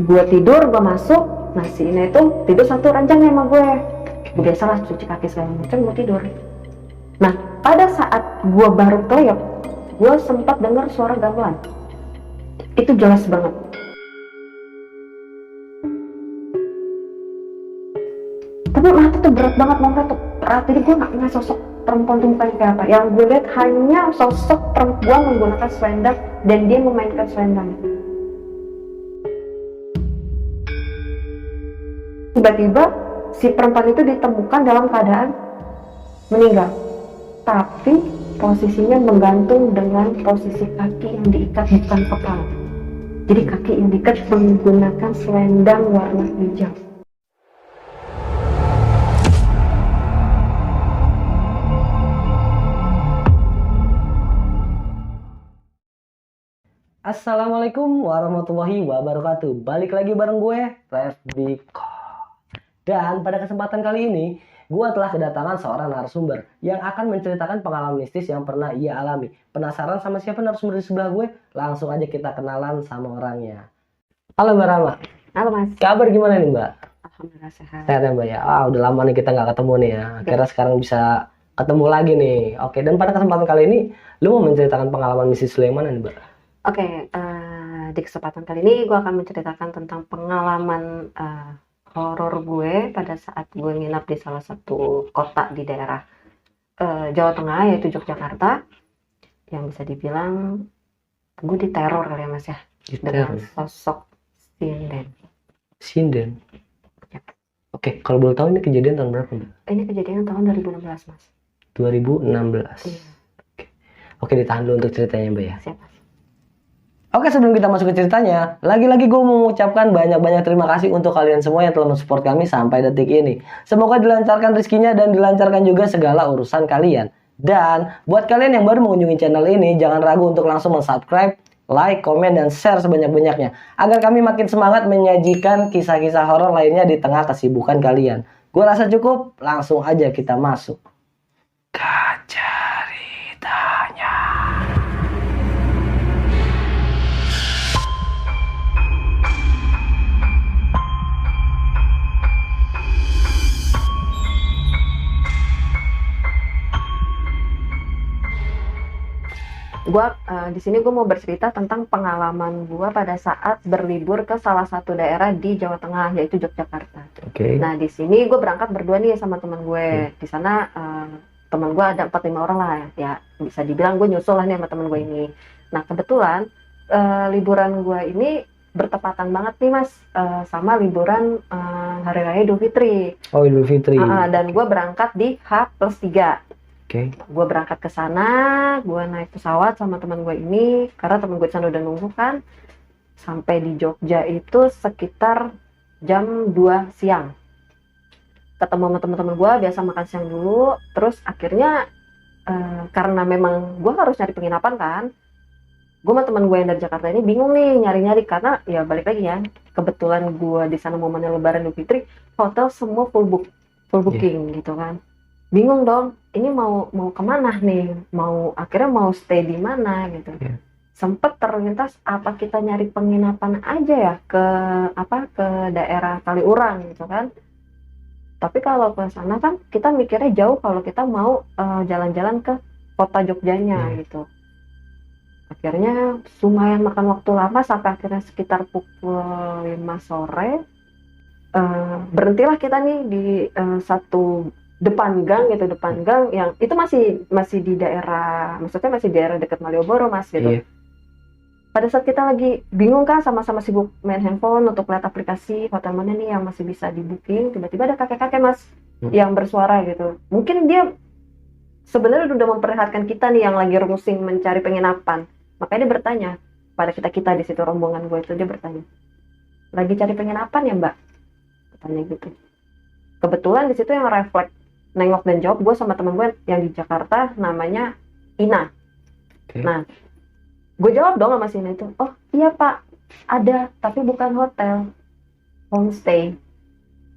Gue tidur, gue masuk, nah si Ina itu tidur satu ranjangnya sama gue. Biasalah cuci kaki segala macam, gue tidur. Nah pada saat gue baru keleyok, gue sempat dengar suara gamelan. Itu jelas banget. Tapi mata tuh berat banget, mata tuh berat. Jadi gue nggak ngeliat sosok perempuan tuh mukanya kayak apa. Yang gue lihat hanya sosok perempuan menggunakan selendang dan dia memainkan selendang. Tiba-tiba si perempuan itu ditemukan dalam keadaan meninggal, tapi posisinya menggantung dengan posisi kaki yang diikat bukan kepala. Jadi kaki yang diikat menggunakan selendang warna hijau. Assalamualaikum warahmatullahi wabarakatuh. Balik lagi bareng gue, Refdiko. Dan pada kesempatan kali ini, gue telah kedatangan seorang narasumber yang akan menceritakan pengalaman mistis yang pernah ia alami. Penasaran sama siapa narasumber di sebelah gue? Langsung aja kita kenalan sama orangnya. Halo Mbak Rama. Halo Mas. Kabar gimana nih Mbak? Alhamdulillah sehat. Sehat ya Mbak ya? Udah lama nih kita nggak ketemu nih ya. Akhirnya sekarang bisa ketemu lagi nih. Oke, dan pada kesempatan kali ini, lu mau menceritakan pengalaman mistis lu yang mana nih Mbak? Oke, di kesempatan kali ini gue akan menceritakan tentang pengalaman horor gue pada saat gue nginap di salah satu kota di daerah Jawa Tengah, yaitu Yogyakarta, yang bisa dibilang gue diteror kali ya Mas ya, dengan sosok sinden. Sinden? Ya. Oke, kalau boleh tahu ini kejadian tahun berapa Mbak? Ini kejadian tahun 2016 Mas. 2016? Iya. Oke, ditahan dulu untuk ceritanya Mbak ya. Siap Mas. Oke, sebelum kita masuk ke ceritanya, lagi-lagi gue mau mengucapkan banyak-banyak terima kasih untuk kalian semua yang telah mensupport kami sampai detik ini. Semoga dilancarkan rezekinya dan dilancarkan juga segala urusan kalian. Dan buat kalian yang baru mengunjungi channel ini, jangan ragu untuk langsung subscribe, like, komen, dan share sebanyak-banyaknya. Agar kami makin semangat menyajikan kisah-kisah horor lainnya di tengah kesibukan kalian. Gue rasa cukup, langsung aja kita masuk ke ceritanya. Di sini gue mau bercerita tentang pengalaman gue pada saat berlibur ke salah satu daerah di Jawa Tengah, yaitu Yogyakarta. Oke. Nah di sini gue berangkat berdua nih sama teman gue. Di sana teman gue ada 4-5 orang lah ya, bisa dibilang gue nyusul lah nih sama teman gue ini. Nah kebetulan liburan gue ini bertepatan banget nih Mas sama liburan Hari Raya Idul Fitri. Oh, Idul Fitri. Dan gue berangkat di H+3. Oke. Gue berangkat ke sana, gue naik pesawat sama teman gue ini, karena teman gue di sana udah nunggu kan. Sampai di Jogja itu sekitar jam 2 siang. Ketemu sama teman-teman gue, biasa makan siang dulu. Terus akhirnya karena memang gue harus nyari penginapan kan, gue sama teman gue yang dari Jakarta ini bingung nih nyari-nyari, karena ya balik lagi ya, kebetulan gue di sana momennya Lebaran Idul Fitri, hotel semua full booking gitu kan. Bingung dong, ini mau kemana nih, akhirnya mau stay di mana gitu. Sempet terlintas apa kita nyari penginapan aja ya ke daerah Kaliurang gitu kan. Tapi kalau ke sana kan kita mikirnya jauh kalau kita mau jalan-jalan ke kota Jogjanya gitu. Akhirnya lumayan makan waktu lama sampai akhirnya sekitar pukul 5 sore berhentilah kita nih di satu depan gang yang itu masih di daerah, maksudnya masih di daerah dekat Malioboro Mas gitu. Pada saat kita lagi bingung kan, sama-sama sibuk main handphone untuk lihat aplikasi hotel mana nih yang masih bisa di booking, tiba-tiba ada kakek-kakek Mas yang bersuara gitu. Mungkin dia sebenarnya udah memperlihatkan kita nih yang lagi rungsing mencari penginapan, makanya dia bertanya pada kita di situ, rombongan gue itu, dia bertanya, lagi cari penginapan ya Mbak? Katanya gitu. Kebetulan di situ yang refleks nengok dan jawab gue sama temen gue yang di Jakarta, namanya Ina. Nah, gue jawab dong sama si Ina itu, oh iya Pak, ada, tapi bukan hotel, homestay.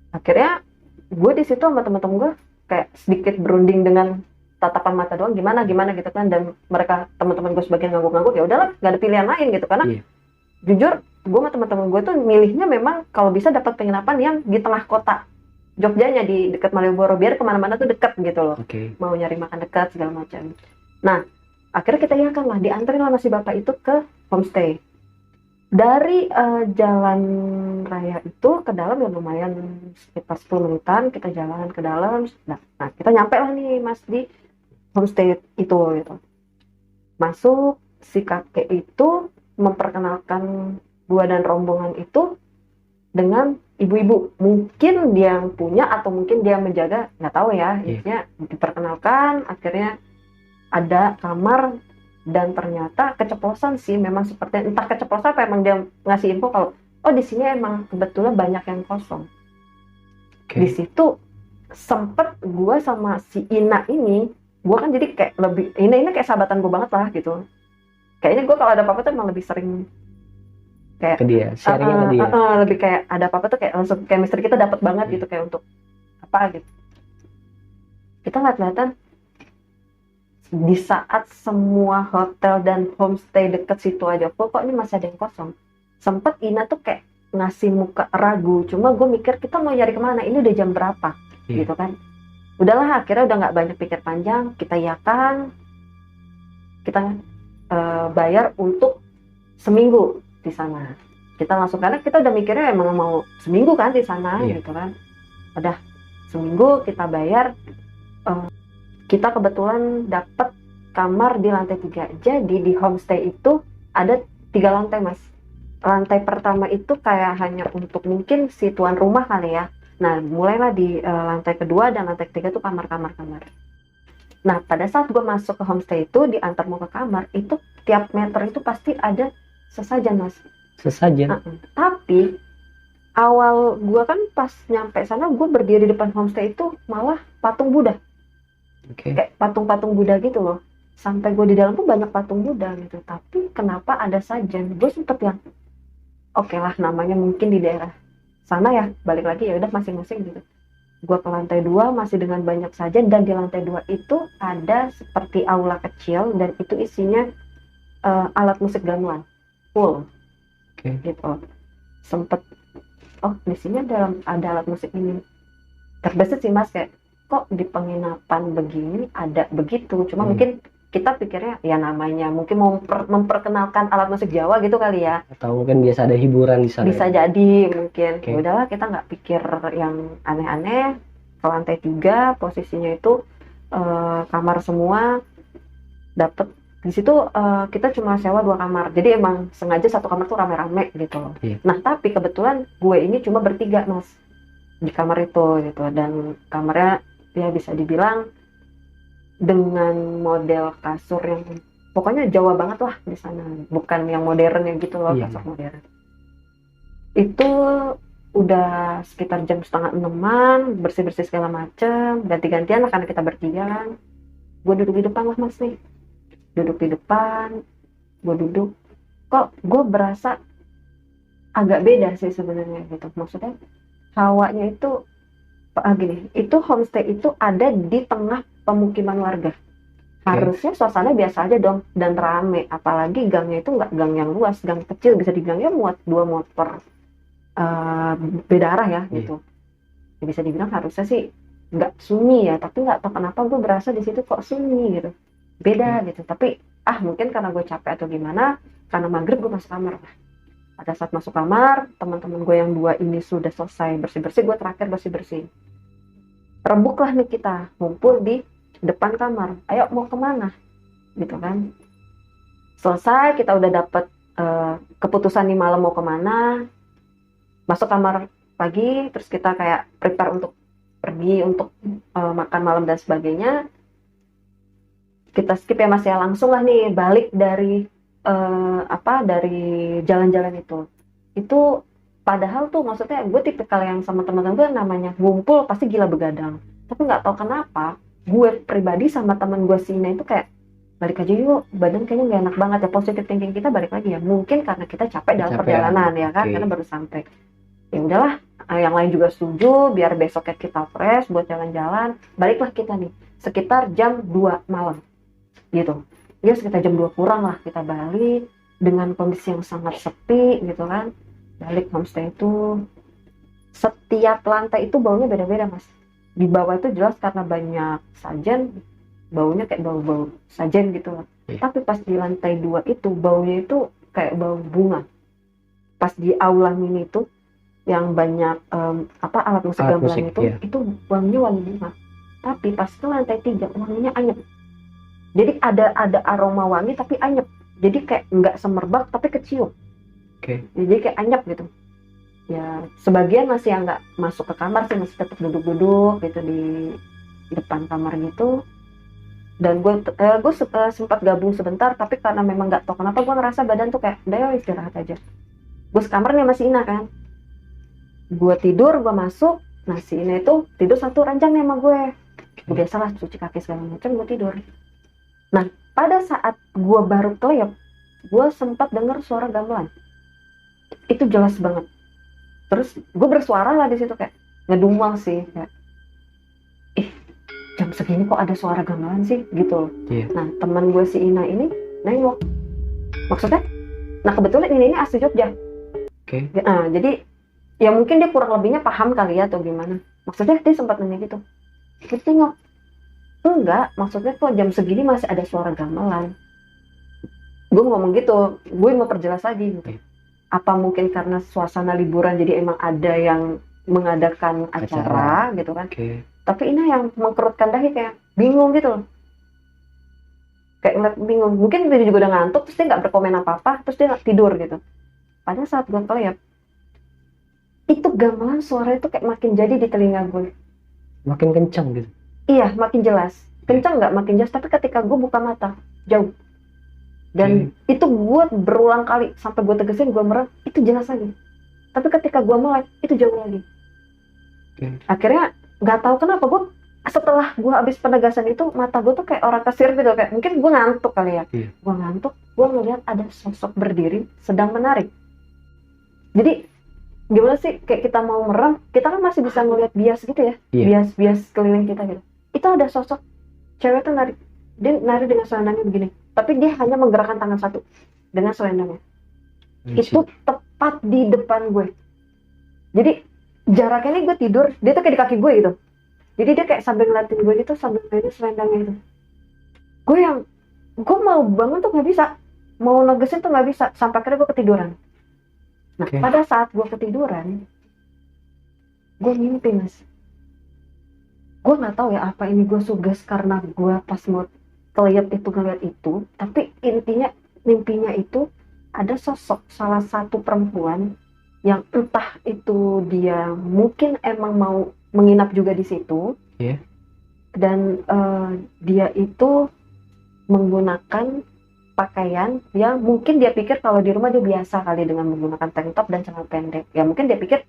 Akhirnya gue di situ sama temen-temen gue kayak sedikit berunding dengan tatapan mata doang, gimana gitu kan, dan mereka teman-teman gue sebagian ngangguk-ngangguk, ya udahlah, nggak ada pilihan lain gitu, karena jujur gue sama teman-teman gue tuh milihnya memang kalau bisa dapat penginapan yang di tengah kota Jogjanya, di dekat Malioboro, biar kemana-mana tuh dekat gitu loh. Oke. Mau nyari makan dekat segala macam. Nah, akhirnya kita iakan lah, dianterin lah si bapak itu ke homestay. Dari jalan raya itu ke dalam ya lumayan sekitar 10 menitan kita jalan ke dalam. Nah, kita nyampe lah nih Mas di homestay itu gitu. Masuk, si kakek itu memperkenalkan gua dan rombongan itu dengan ibu-ibu, mungkin dia yang punya atau mungkin dia menjaga, nggak tahu ya. Intinya diperkenalkan, akhirnya ada kamar dan ternyata keceplosan sih, memang seperti entah keceplosan apa emang dia ngasih info kalau oh di sini emang kebetulan banyak yang kosong. Di situ sempet gua sama si Ina ini, gua kan jadi kayak lebih ini kayak sahabatan gua banget lah gitu. Kayaknya gua kalau ada apa-apa tuh emang lebih sering kayak Ke dia, sharingnya ke dia. lebih kayak ada apa-apa tuh kayak langsung chemistry kita dapat banget gitu, kayak untuk apa gitu. Kita ngeliat-ngeliatan di saat semua hotel dan homestay deket situ aja full, kok ini masih ada yang kosong. Sempet Ina tuh kayak ngasih muka ragu, cuma gue mikir kita mau nyari kemana, ini udah jam berapa gitu kan. Udahlah, akhirnya udah nggak banyak pikir panjang, kita iakan, kita bayar untuk seminggu di sana. Kita langsung, karena kita udah mikirnya emang mau seminggu kan di sana gitu kan. Udah seminggu kita bayar. Kita kebetulan dapat kamar di lantai 3. Jadi di homestay itu ada 3 lantai Mas. Lantai pertama itu kayak hanya untuk mungkin si tuan rumah kali ya. Nah mulailah di lantai kedua dan lantai ketiga tuh kamar-kamar. Nah pada saat gue masuk ke homestay itu, diantar mau ke kamar, itu tiap meter itu pasti ada sesajen Mas. Sesajen? Tapi awal gue kan pas nyampe sana, gue berdiri di depan homestay itu malah patung Buddha. Kayak patung-patung Buddha gitu loh. Sampai gue di dalam pun banyak patung Buddha gitu. Tapi kenapa ada sajen? Gue sempet yang oke lah, namanya mungkin di daerah sana ya, balik lagi ya udah masing-masing gitu. Gue ke lantai 2 masih dengan banyak sajen, dan di lantai 2 itu ada seperti aula kecil dan itu isinya alat musik gamelan full. Gitu. Sempet di sini ada alat musik ini. Terbesit sih Mas, kayak kok di penginapan begini ada begitu. Cuma mungkin kita pikirnya ya namanya mungkin mau memperkenalkan alat musik Jawa gitu kali ya, atau mungkin biasa ada hiburan di sana. Bisa jadi mungkin. Udahlah, kita nggak pikir yang aneh-aneh. Ke lantai 3 posisinya itu kamar semua. Dapet di situ kita cuma sewa 2 kamar. Jadi emang sengaja satu kamar tuh rame-rame gitu loh. Nah tapi kebetulan gue ini cuma bertiga Mas di kamar itu gitu, dan kamarnya ya bisa dibilang dengan model kasur yang pokoknya Jawa banget lah di sana, bukan yang modern yang gitu loh. Kasur modern itu udah sekitar jam setengah 6-an, bersih-bersih segala macem, ganti-gantian lah karena kita bertiga kan. Gue duduk di depan lah Mas nih, duduk di depan, gue duduk, kok gue berasa agak beda sih sebenarnya gitu. Maksudnya hawanya itu gini, itu homestay itu ada di tengah pemukiman warga. Harusnya suasana biasa aja dong dan rame, apalagi gangnya itu nggak gang yang luas, gang kecil, bisa dibilang ya muat 2 motor beda arah ya gitu. Ya, bisa dibilang harusnya sih nggak sunyi ya, tapi nggak tahu kenapa gue berasa di situ kok sunyi gitu, beda gitu. Tapi mungkin karena gue capek atau gimana, karena maghrib gue masuk kamar lah. Pada saat masuk kamar, teman-teman gue yang 2 ini sudah selesai bersih-bersih, gue terakhir bersih-bersih. Rebuklah nih kita, ngumpul di depan kamar. Ayo mau kemana? Gitu kan. Selesai, kita udah dapet keputusan nih malam mau kemana. Masuk kamar lagi, terus kita kayak prepare untuk pergi untuk makan malam dan sebagainya. Kita skip ya Mas ya, langsung lah nih balik dari dari jalan-jalan itu padahal tuh maksudnya gue tipikal yang sama teman-teman gue namanya ngumpul pasti gila begadang, tapi nggak tahu kenapa gue pribadi sama teman gue Sina itu kayak balik aja yuk, badan kayaknya nggak enak banget ya, positive thinking kita balik lagi ya, mungkin karena kita capek dalam perjalanan ya kan, karena baru sampai. Ya udahlah, yang lain juga setuju biar besoknya kita fresh buat jalan-jalan. Baliklah kita nih sekitar jam 2 malam gitu. Ya sekitar jam 2 kurang lah kita balik. dengan kondisi yang sangat sepi gitu kan. Balik homestay itu setiap lantai itu baunya beda-beda mas. Di bawah itu jelas karena banyak sajen, baunya kayak bau-bau sajen gitu lah. Tapi pas di lantai 2 itu baunya itu kayak bau bunga. Pas di aula mini itu yang banyak alat musik Alat gamelan musik, itu, iya. itu wanginya wangi bunga. Tapi pas ke lantai 3 wanginya anyep. Jadi ada aroma wangi tapi anyep. Jadi kayak nggak semerbak tapi kecium. Jadi kayak anyep gitu. Ya sebagian masih yang nggak masuk ke kamar sih, masih tetap duduk-duduk gitu di depan kamar gitu. Dan gue sempat gabung sebentar, tapi karena memang nggak tahu kenapa gue ngerasa badan tuh kayak udah ya istirahat aja. Gue sekamar nih masih Ina kan, gue tidur, gue masuk, nah si Ina itu tidur satu ranjang nih sama gue biasalah cuci kaki segala macam, gue tidur. Nah pada saat gue baru kelihap, gue sempat dengar suara gamelan, itu jelas banget. Terus gue bersuara lah di situ kayak ngedumel sih, kayak jam segini kok ada suara gamelan sih gitu. Nah teman gue si Ina ini nengok, maksudnya, nah kebetulan ini asli Jogja. Nah jadi ya mungkin dia kurang lebihnya paham kali ya atau gimana. Maksudnya dia sempat nanya gitu, terus tengok, enggak, maksudnya kok jam segini masih ada suara gamelan. Gue ngomong gitu, gue mau perjelas lagi gitu. Apa mungkin karena suasana liburan jadi emang ada yang mengadakan acara gitu kan. Tapi ini yang mengkerutkan dahi kayak bingung gitu loh. Kayak ngeliat bingung. Mungkin dia juga udah ngantuk, terus dia gak berkomen apa-apa, terus dia tidur gitu. Padahal saat gue kelihap, itu gamelan suara itu kayak makin jadi di telinga gue. Makin kencang gitu? Iya, makin jelas. Kencang gak? Makin jelas. Tapi ketika gue buka mata, jauh. Dan itu gue berulang kali, sampai gue tegesin, gue merem, itu jelas lagi. Tapi ketika gue melek, itu jauh lagi. Akhirnya nggak tahu kenapa gue setelah gue habis penegasan itu, mata gue tuh kayak orang kasir gitu, kayak mungkin gue ngantuk kali ya. Gue ngantuk, gue ngeliat ada sosok berdiri sedang menarik. Jadi gimana sih, kayak kita mau merem, kita kan masih bisa ngeliat bias gitu ya, bias keliling kita gitu. Itu ada sosok cewek tuh narik, dia narik dengan selendangnya begini, tapi dia hanya menggerakkan tangan satu dengan selendangnya. Itu tepat di depan gue. Jadi jaraknya ini gue tidur, dia tuh kayak di kaki gue gitu. Jadi dia kayak sambil ngeliatin gue gitu, sambil ngeliatin selendangnya itu. Gue mau bangun tuh nggak bisa, mau negesin tuh nggak bisa, sampai akhirnya gue ketiduran. Nah pada saat gue ketiduran, gue mimpi mas. Gue nggak tahu ya apa ini gue suges karena gue pas mau kelihap itu ngeliat itu, tapi intinya mimpinya itu ada sosok salah satu perempuan yang entah itu dia mungkin emang mau menginap juga di situ, dan dia itu menggunakan pakaian yang mungkin dia pikir kalau di rumah dia biasa kali dengan menggunakan tank top dan celana pendek. Ya mungkin dia pikir,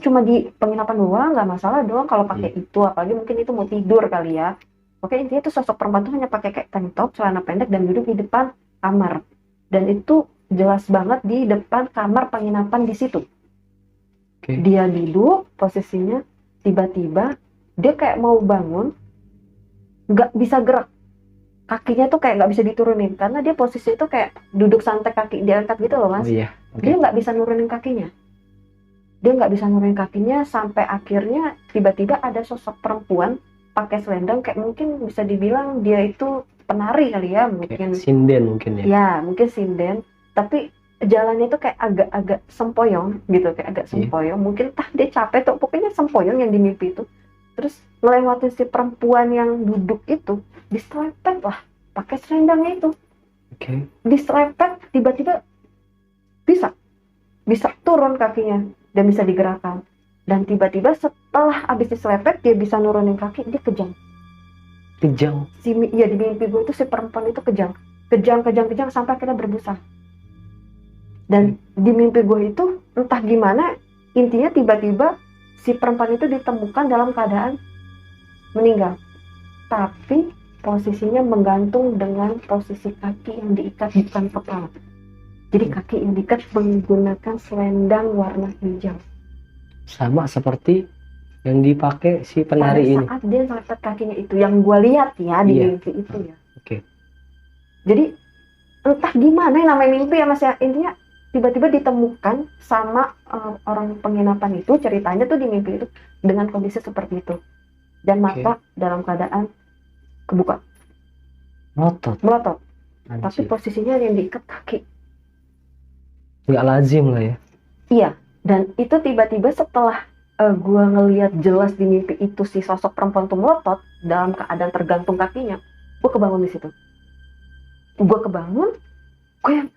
cuma di penginapan doang, nggak masalah doang kalau pakai itu, apalagi mungkin itu mau tidur kali ya. Oke, intinya itu sosok perempuan tuh hanya pakai kayak tank top, celana pendek dan duduk di depan kamar. Dan itu jelas banget di depan kamar penginapan di situ. Dia duduk posisinya, tiba-tiba dia kayak mau bangun, nggak bisa gerak, kakinya tuh kayak nggak bisa diturunin karena dia posisi itu kayak duduk santai, kaki diangkat gitu loh mas. Dia nggak bisa nurunin kakinya, sampai akhirnya tiba-tiba ada sosok perempuan pakai selendang, kayak mungkin bisa dibilang dia itu penari kali ya, mungkin sinden mungkin ya. Ya mungkin sinden, tapi jalannya itu kayak agak sempoyong gitu, kayak agak sempoyong. Mungkin dia capek tuh, pokoknya sempoyong yang di mimpi itu. Terus melewati si perempuan yang duduk itu, diselepet lah pakai selendangnya itu. Diselepet, tiba-tiba bisa turun kakinya dan bisa digerakkan. Dan tiba-tiba setelah habis diselepet dia bisa nurunin kaki, dia kejang. Iya, di mimpi gue itu si perempuan itu kejang sampai akhirnya berbusa. Dan di mimpi gue itu entah gimana, intinya tiba-tiba si perempuan itu ditemukan dalam keadaan meninggal, tapi posisinya menggantung dengan posisi kaki yang diikat bukan kepala. Jadi kaki yang diikat menggunakan selendang warna hijau, sama seperti yang dipakai si penari ini. Pada saat dia melepet kakinya itu, yang gue lihat ya di mimpi itu ya. Jadi entah gimana yang namanya mimpi ya Mas ya, intinya tiba-tiba ditemukan sama orang penginapan itu, ceritanya tuh di mimpi itu dengan kondisi seperti itu, dan mata dalam keadaan kebuka, melotot, tapi Anjir. posisinya yang diikat kaki. Nggak lazim lah ya. Iya, dan itu tiba-tiba setelah gue ngelihat jelas di mimpi itu si sosok perempuan tuh melotot dalam keadaan tergantung kakinya, gue kebangun di situ. Gue kebangun, gue yang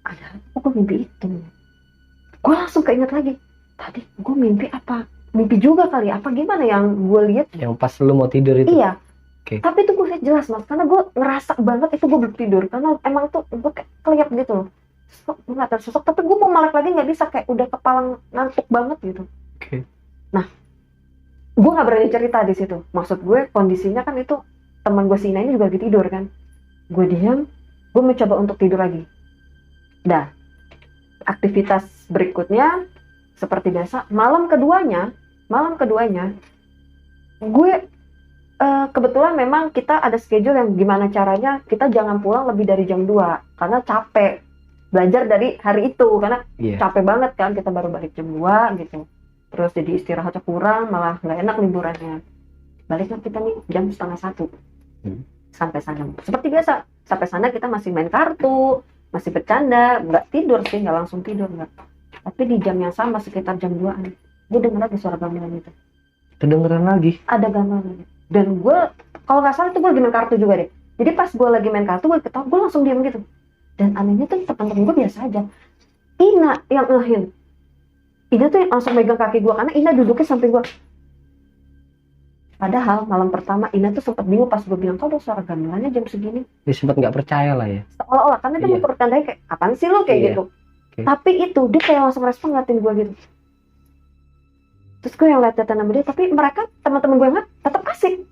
ada apa, gue mimpi itu. Gue langsung keinget lagi, tadi gue mimpi apa? Mimpi juga kali, apa gimana yang gue lihat? Yang pas lu mau tidur itu. Iya. Oke. Tapi itu gue lihat jelas Mas, karena gue ngerasa banget itu gue belum tidur, karena emang tuh gue kayak kelihap gitu loh. Gue nggak tahu sosok, tapi gue mau melek lagi nggak bisa, kayak udah kepala ngantuk banget gitu. Oke. Nah, gue nggak berani cerita di situ. Maksud gue kondisinya kan itu teman gue si Ina ini juga lagi tidur kan. Gue diam, gue mencoba untuk tidur lagi. Dah, aktivitas berikutnya seperti biasa. Malam keduanya, gue kebetulan memang kita ada schedule yang gimana caranya kita jangan pulang lebih dari jam 2 karena capek belajar dari hari itu, karena capek banget kan, kita baru balik jam 2 gitu, terus jadi istirahatnya kurang, malah nggak enak liburannya. Baliknya kita nih jam 12:30 sampai sana. Seperti biasa, sampai sana kita masih main kartu, masih bercanda, nggak tidur sih, nggak langsung tidur nggak. Tapi di jam yang sama sekitar jam 2-an, gue dengar lagi suara gamelan itu. Kedengeran lagi? Ada gamelan. Dan gue, kalau nggak salah itu gue lagi main kartu juga deh. Jadi pas gue lagi main kartu, gue ketawa, gue langsung diam gitu. Dan anehnya tuh teman-teman gue biasa aja. Ina yang ngehin. Ina tuh yang langsung megang kaki gue, karena Ina duduknya samping gue. Padahal malam pertama Ina tuh sempat bingung pas gue bilang, kok ada suara gamelannya jam segini? Dia sempat nggak percaya lah ya. Seolah-olah, karena dia mempertandai kayak, apaan sih lo kayak gitu. Tapi itu dia kayak langsung respon ngeliatin gue gitu. Terus gue yang liat-liatan sama dia, tapi mereka, teman-teman gue yang liat, tetap asik.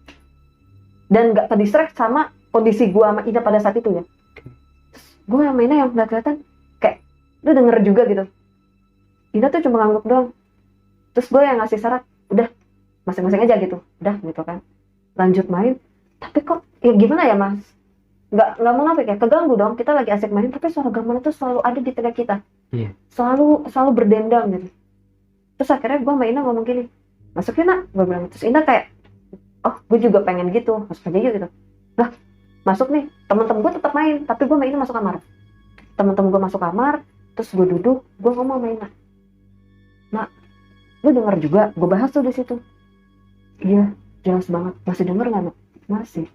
Dan gak terdistract sama kondisi gue sama Ina pada saat itu ya. Terus gue sama Ina yang liat-liatan, kayak, lu denger juga gitu. Ina tuh cuma ngangguk doang. Terus gue yang ngasih syarat, udah, masing-masing aja gitu. Udah gitu kan. Lanjut main. Tapi kok, ya gimana ya Mas? Gak munafik ya, keganggu dong. Kita lagi asik main, tapi suara gamelan itu selalu ada di telinga kita. Selalu berdendang gitu. Terus akhirnya gue sama Ina ngomong gini, masuk Ina, gue bilang. Terus Ina kayak, oh gue juga pengen gitu, masuk aja yuk gitu. Lah, masuk nih, teman-teman gue tetap main, tapi gue sama Ina masuk kamar. Teman-teman gue masuk kamar, terus gue duduk, gue ngomong sama Ina, nah, lu denger juga, gue bahas tuh di situ. Iya, jelas banget. Masih denger nggak, Nak? Masih.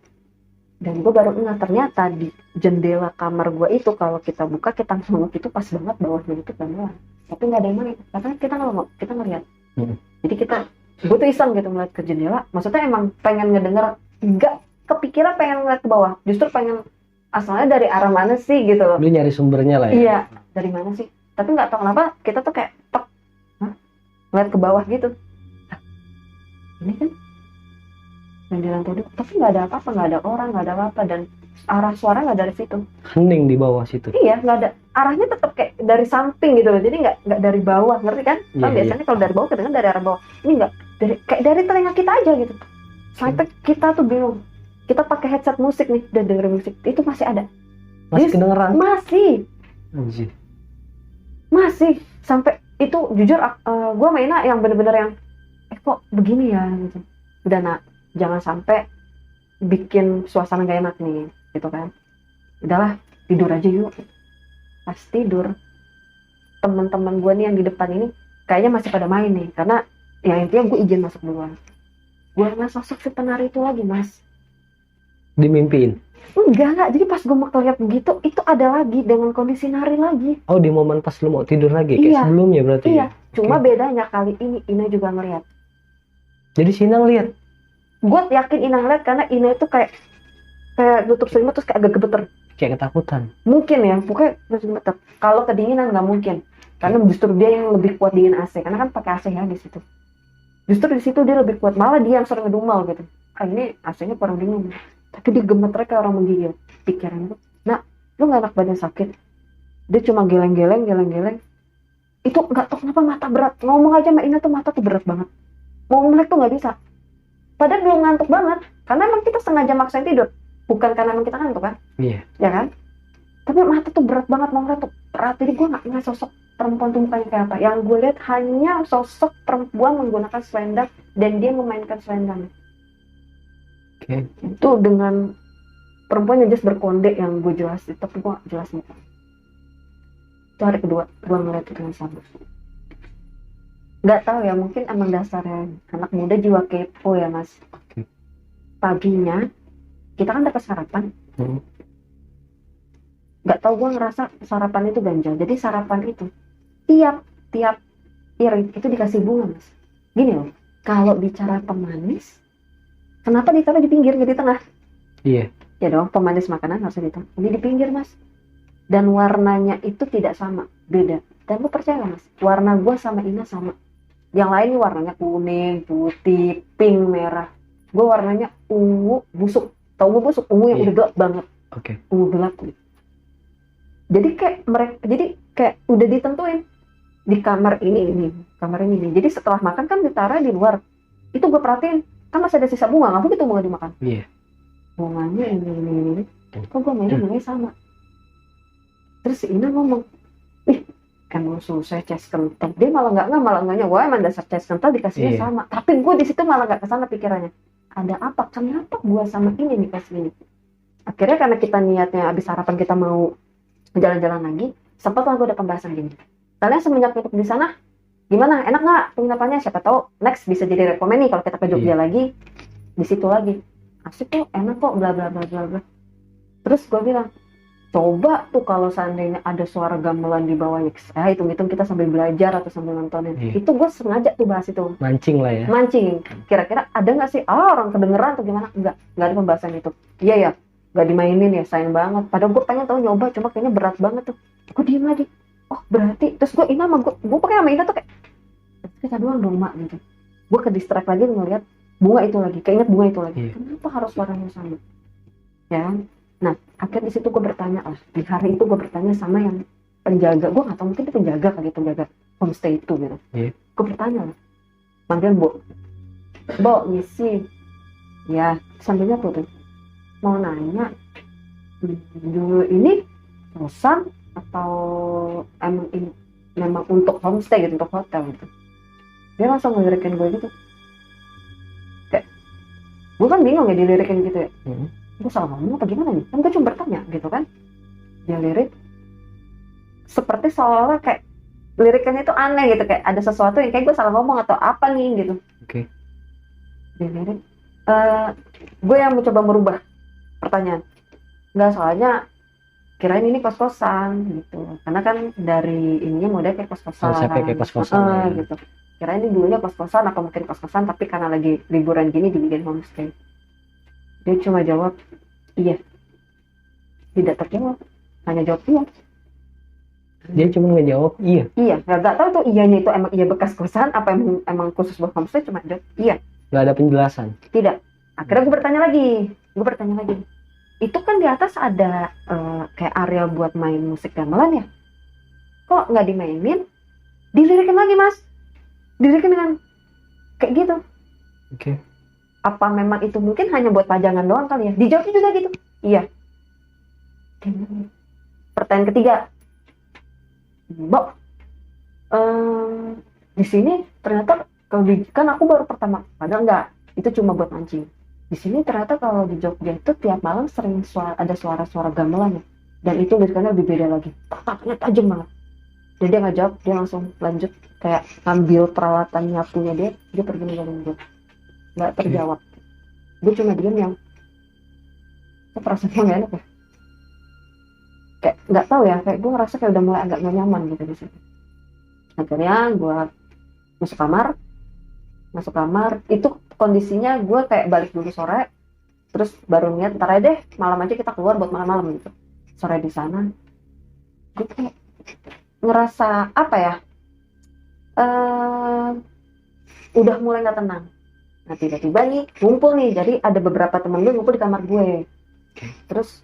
Dan gue baru ingat, ternyata di jendela kamar gue itu, kalau kita buka, kita ngomong itu pas banget bawahnya itu gamelan. Tapi nggak ada yang main, karena kita ngomong, kita ngeliat. Jadi gue tuh iseng gitu ngeliat ke jendela, maksudnya emang pengen ngedenger, nggak kepikiran pengen ngeliat ke bawah, justru pengen asalnya dari arah mana sih gitu loh. Lu nyari sumbernya lah ya. Iya, dari mana sih? Tapi nggak tahu kenapa kita tuh kayak tek, ngeliat ke bawah gitu. Ini kan yang di lantai 2, tapi nggak ada apa-apa, nggak ada orang, nggak ada apa-apa, dan arah suara nggak dari situ. Hening di bawah situ. Iya, nggak ada, arahnya tetap kayak dari samping gitu loh, jadi nggak dari bawah, ngerti kan? Biasanya kalau dari bawah kedengeran dari arah bawah, ini nggak, kayak dari telinga kita aja gitu. Sampai kita tuh bingung, kita pakai headset musik nih dan dengerin musik, itu masih ada. Masih kedengeran? Masih. Anjir. Masih. Sampai itu jujur, gue mainnya yang bener-bener yang, kok begini ya gitu. Udah Nak, jangan sampai bikin suasana gak enak nih, gitu kan. Udahlah, tidur aja yuk. Pas tidur, teman-teman gue nih yang di depan ini kayaknya masih pada main nih, karena ya intinya gue izin masuk duluan. Gue ngeliat sosok si penari itu lagi, Mas. Dimimpiin? Enggak, jadi pas gue mau lihat begitu, itu ada lagi dengan kondisi nari lagi. Oh, di momen pas lu mau tidur lagi? Kayak sebelumnya berarti? Iya, cuma bedanya kali ini Ina juga ngeliat. Jadi si Ina ngeliat? Gue yakin Ina ngeliat, karena Ina itu kayak tutup selimut terus kayak agak gemeter. Kayak ketakutan? Mungkin ya, pokoknya gemeter. Kalau kedinginan nggak mungkin, karena justru dia yang lebih kuat dingin AC, karena kan pakai AC ya di situ. Justru di situ dia lebih kuat, malah dia yang sering ngedumel gitu. Ini AC-nya kurang dingin, tapi dia gemeter kayak orang menggigil. Pikiran gue, Nak, lu nggak enak badan sakit? Dia cuma geleng-geleng. Itu nggak tahu kenapa mata berat. Ngomong aja sama Ina tuh mata tuh berat banget. Mau melek tuh nggak bisa. Padahal belum ngantuk banget, karena emang kita sengaja maksain tidur. Bukan karena emang kita ngantuk kan? Iya. Ya kan? tapi mata tuh berat banget mau ngeliat tuh berat, jadi gue nggak ngeliat sosok perempuan tuh mukanya kayak apa. Yang gue lihat hanya sosok perempuan menggunakan selendang dan dia memainkan selendang. Oke. Itu dengan perempuan yang just berkonde yang gue jelasin, tapi gue gak jelasin. Itu hari kedua gue ngeliat itu yang sama. Nggak tahu ya, mungkin emang dasarnya anak muda jiwa kepo ya mas. Oke. Paginya kita kan dapat sarapan. Nggak tahu gue ngerasa sarapan itu ganjal. Jadi sarapan itu tiap iring itu dikasih bunga mas. Gini loh, kalau bicara pemanis, kenapa ditaruh di pinggir jadi tengah? Iya. Ya dong, pemanis makanan harusnya ditaruh. Ini di pinggir mas. Dan warnanya itu tidak sama, beda. Dan lu percaya gak mas, warna gue sama Ina sama. Yang lain nih warnanya kuning, putih, pink, merah. Gue warnanya ungu busuk. Tau ungu busuk? Ungu yang Iya. udah gelap banget. Oke. Ungu gelap gitu. Jadi kayak udah ditentuin di kamar ini. Jadi setelah makan kan ditaruh di luar. Itu gue perhatiin, kan masih ada sisa bunga, nggak begitu bunga dimakan. Iya. Bunganya ini. Kok gue mainnya bunganya sama. Terus si Ina ngomong, ih emang susah ces kental. Dia malah nggak, wah emang dasar ces kental dikasihnya Iya. sama. Tapi gue di situ malah nggak kesana pikirannya. Ada apa? Kenapa gue sama ini dikasih ini? Akhirnya karena kita niatnya abis sarapan kita mau jalan-jalan lagi, sempatlah gue ada pembahasan gini. Kalian semenjak hidup di sana, gimana? Enak nggak penginapannya? Siapa tahu next bisa jadi rekomen nih kalau kita ke Jogja lagi, di situ lagi. Asik kok, enak kok, bla bla bla bla bla. Terus gue bilang, coba tuh kalau seandainya ada suara gamelan di bawah, hitung-hitung kita sambil belajar atau sambil nontonin. Iya. Itu gue sengaja tuh bahas itu. Mancing lah ya. Mancing. Kira-kira ada nggak sih? Orang kedengeran atau gimana? Enggak ada pembahasan itu. Iya ya, nggak dimainin ya, sayang banget. Padahal gue pengen tahu nyoba, cuma kayaknya berat banget tuh. Gue diem lagi. Oh berarti, terus gue Ina sama gue pakai sama Ina tuh kayak kita doang dong mak gitu. Gue ke distract lagi ngeliat bunga itu lagi, keinget bunga itu lagi. Iya. Kenapa harus warnanya sama? Ya, nah akhirnya di situ gue bertanya lah. Di hari itu gue bertanya sama yang penjaga. Gue nggak tahu, mungkin dia penjaga homestay itu gitu. Iya. Gue bertanya lah, manggil Bo, misi. Ya, sambilnya tuh mau nanya, dulu ini kosan atau emang ini memang untuk homestay gitu, untuk hotel gitu. Dia langsung ngelirikin gue gitu. Kayak, gue kan bingung ya dilirikin gitu ya. Gue salah ngomong apa gimana nih? Kan gue cuma bertanya gitu kan. Dia lirik seperti seolah kayak lirikannya itu aneh gitu, kayak ada sesuatu yang kayak gue salah ngomong atau apa nih gitu. Oke. Dia lirik, gue yang mencoba merubah pertanyaan. Nggak, soalnya kirain ini kos-kosan gitu, karena kan dari ininya model kayak kos-kosan. Konsepnya kayak kos-kosan ya. Gitu. Kirain ini dulunya kos-kosan atau mungkin kos-kosan, tapi karena lagi liburan gini dibikin homestay. Dia cuma jawab iya, tidak terjawab, hanya jawab iya. Dia cuma ngejawab iya. Nggak tahu tuh iyanya itu emang iya bekas kosan apa emang khusus buat homestay, cuma jawab iya. Nggak ada penjelasan. Tidak. Akhirnya gue bertanya lagi. Itu kan di atas ada kayak area buat main musik gamelan ya? Kok nggak dimainin? Dilirikin lagi mas. Dilirikin dengan kayak gitu. Oke. Apa memang itu mungkin hanya buat pajangan doang kali ya? Dijawabnya juga gitu. Iya. Pertanyaan ketiga. Bo, di sini ternyata kan aku baru pertama, padahal enggak, itu cuma buat mancing. Di sini ternyata kalau di Jogja itu tiap malam sering ada suara-suara gamelan ya. Dan itu lirikannya lebih beda lagi. Tatapnya tajam banget. Dan dia nggak jawab, dia langsung lanjut kayak ngambil peralatan nyapunya dia pergi ninggalin gue. Nggak terjawab. Gue cuma diem yang perasaannya nggak enak ya. Kayak nggak tahu ya, kayak gue ngerasa kayak udah mulai agak nggak nyaman gitu di situ. Akhirnya gue masuk kamar, itu kondisinya gue kayak balik dulu sore, terus baru niat ntar aja deh malam aja kita keluar buat malam-malam gitu. Sore di sana gue kayak ngerasa apa ya, udah mulai nggak tenang. Nah tiba-tiba nih ngumpul nih, jadi ada beberapa temen gue ngumpul di kamar gue. Terus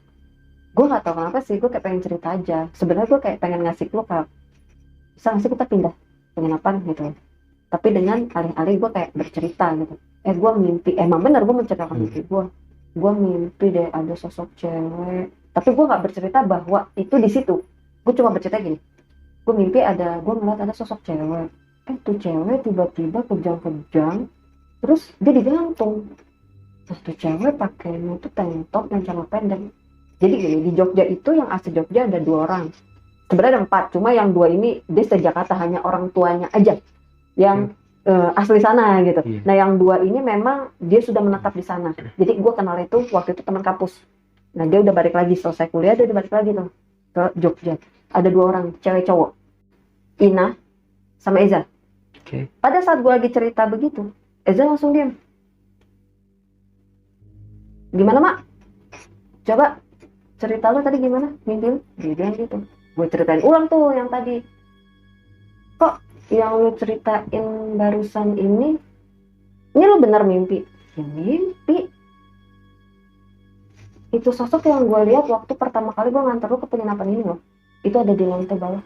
gue nggak tahu kenapa sih, gue kayak pengen cerita aja. Sebenarnya gue kayak pengen ngasih clue kayak, bisa nggak sih kita pindah penginapan gitu. Tapi dengan alih-alih gue kayak bercerita gitu. Gue mimpi, emang bener gue menceritakan mimpi gue. Gue mimpi deh ada sosok cewek, Tapi gue nggak bercerita bahwa itu di situ. Gue cuma bercerita gini, gue mimpi gue ngeliat ada sosok cewek. Tuh cewek tiba-tiba kejang-kejang, terus dia digantung. Terus tuh cewek pakainya tuh tank top dan celana pendek. Jadi gini, di Jogja itu yang asli Jogja ada 2 orang. Sebenarnya ada 4, cuma yang 2 ini dia se-Jakarta, hanya orang tuanya aja yang asli sana gitu. Nah yang 2 ini memang dia sudah menetap di sana. Jadi gue kenal itu waktu itu teman kampus. Nah dia udah balik lagi selesai kuliah, dia udah balik lagi tuh ke Jogja. Ada 2 orang cewek cowok, Ina sama Eza. Pada saat gue lagi cerita begitu, Eza langsung diam. Gimana mak? Coba cerita lu tadi gimana? Mimpi lu? Dia bilang gitu. Gue ceritain ulang tuh yang tadi. Kok yang lu ceritain barusan ini lu bener mimpi? Ya mimpi. Itu sosok yang gue lihat waktu pertama kali gue nganter lu ke penginapan ini loh. Itu ada di lantai bawah.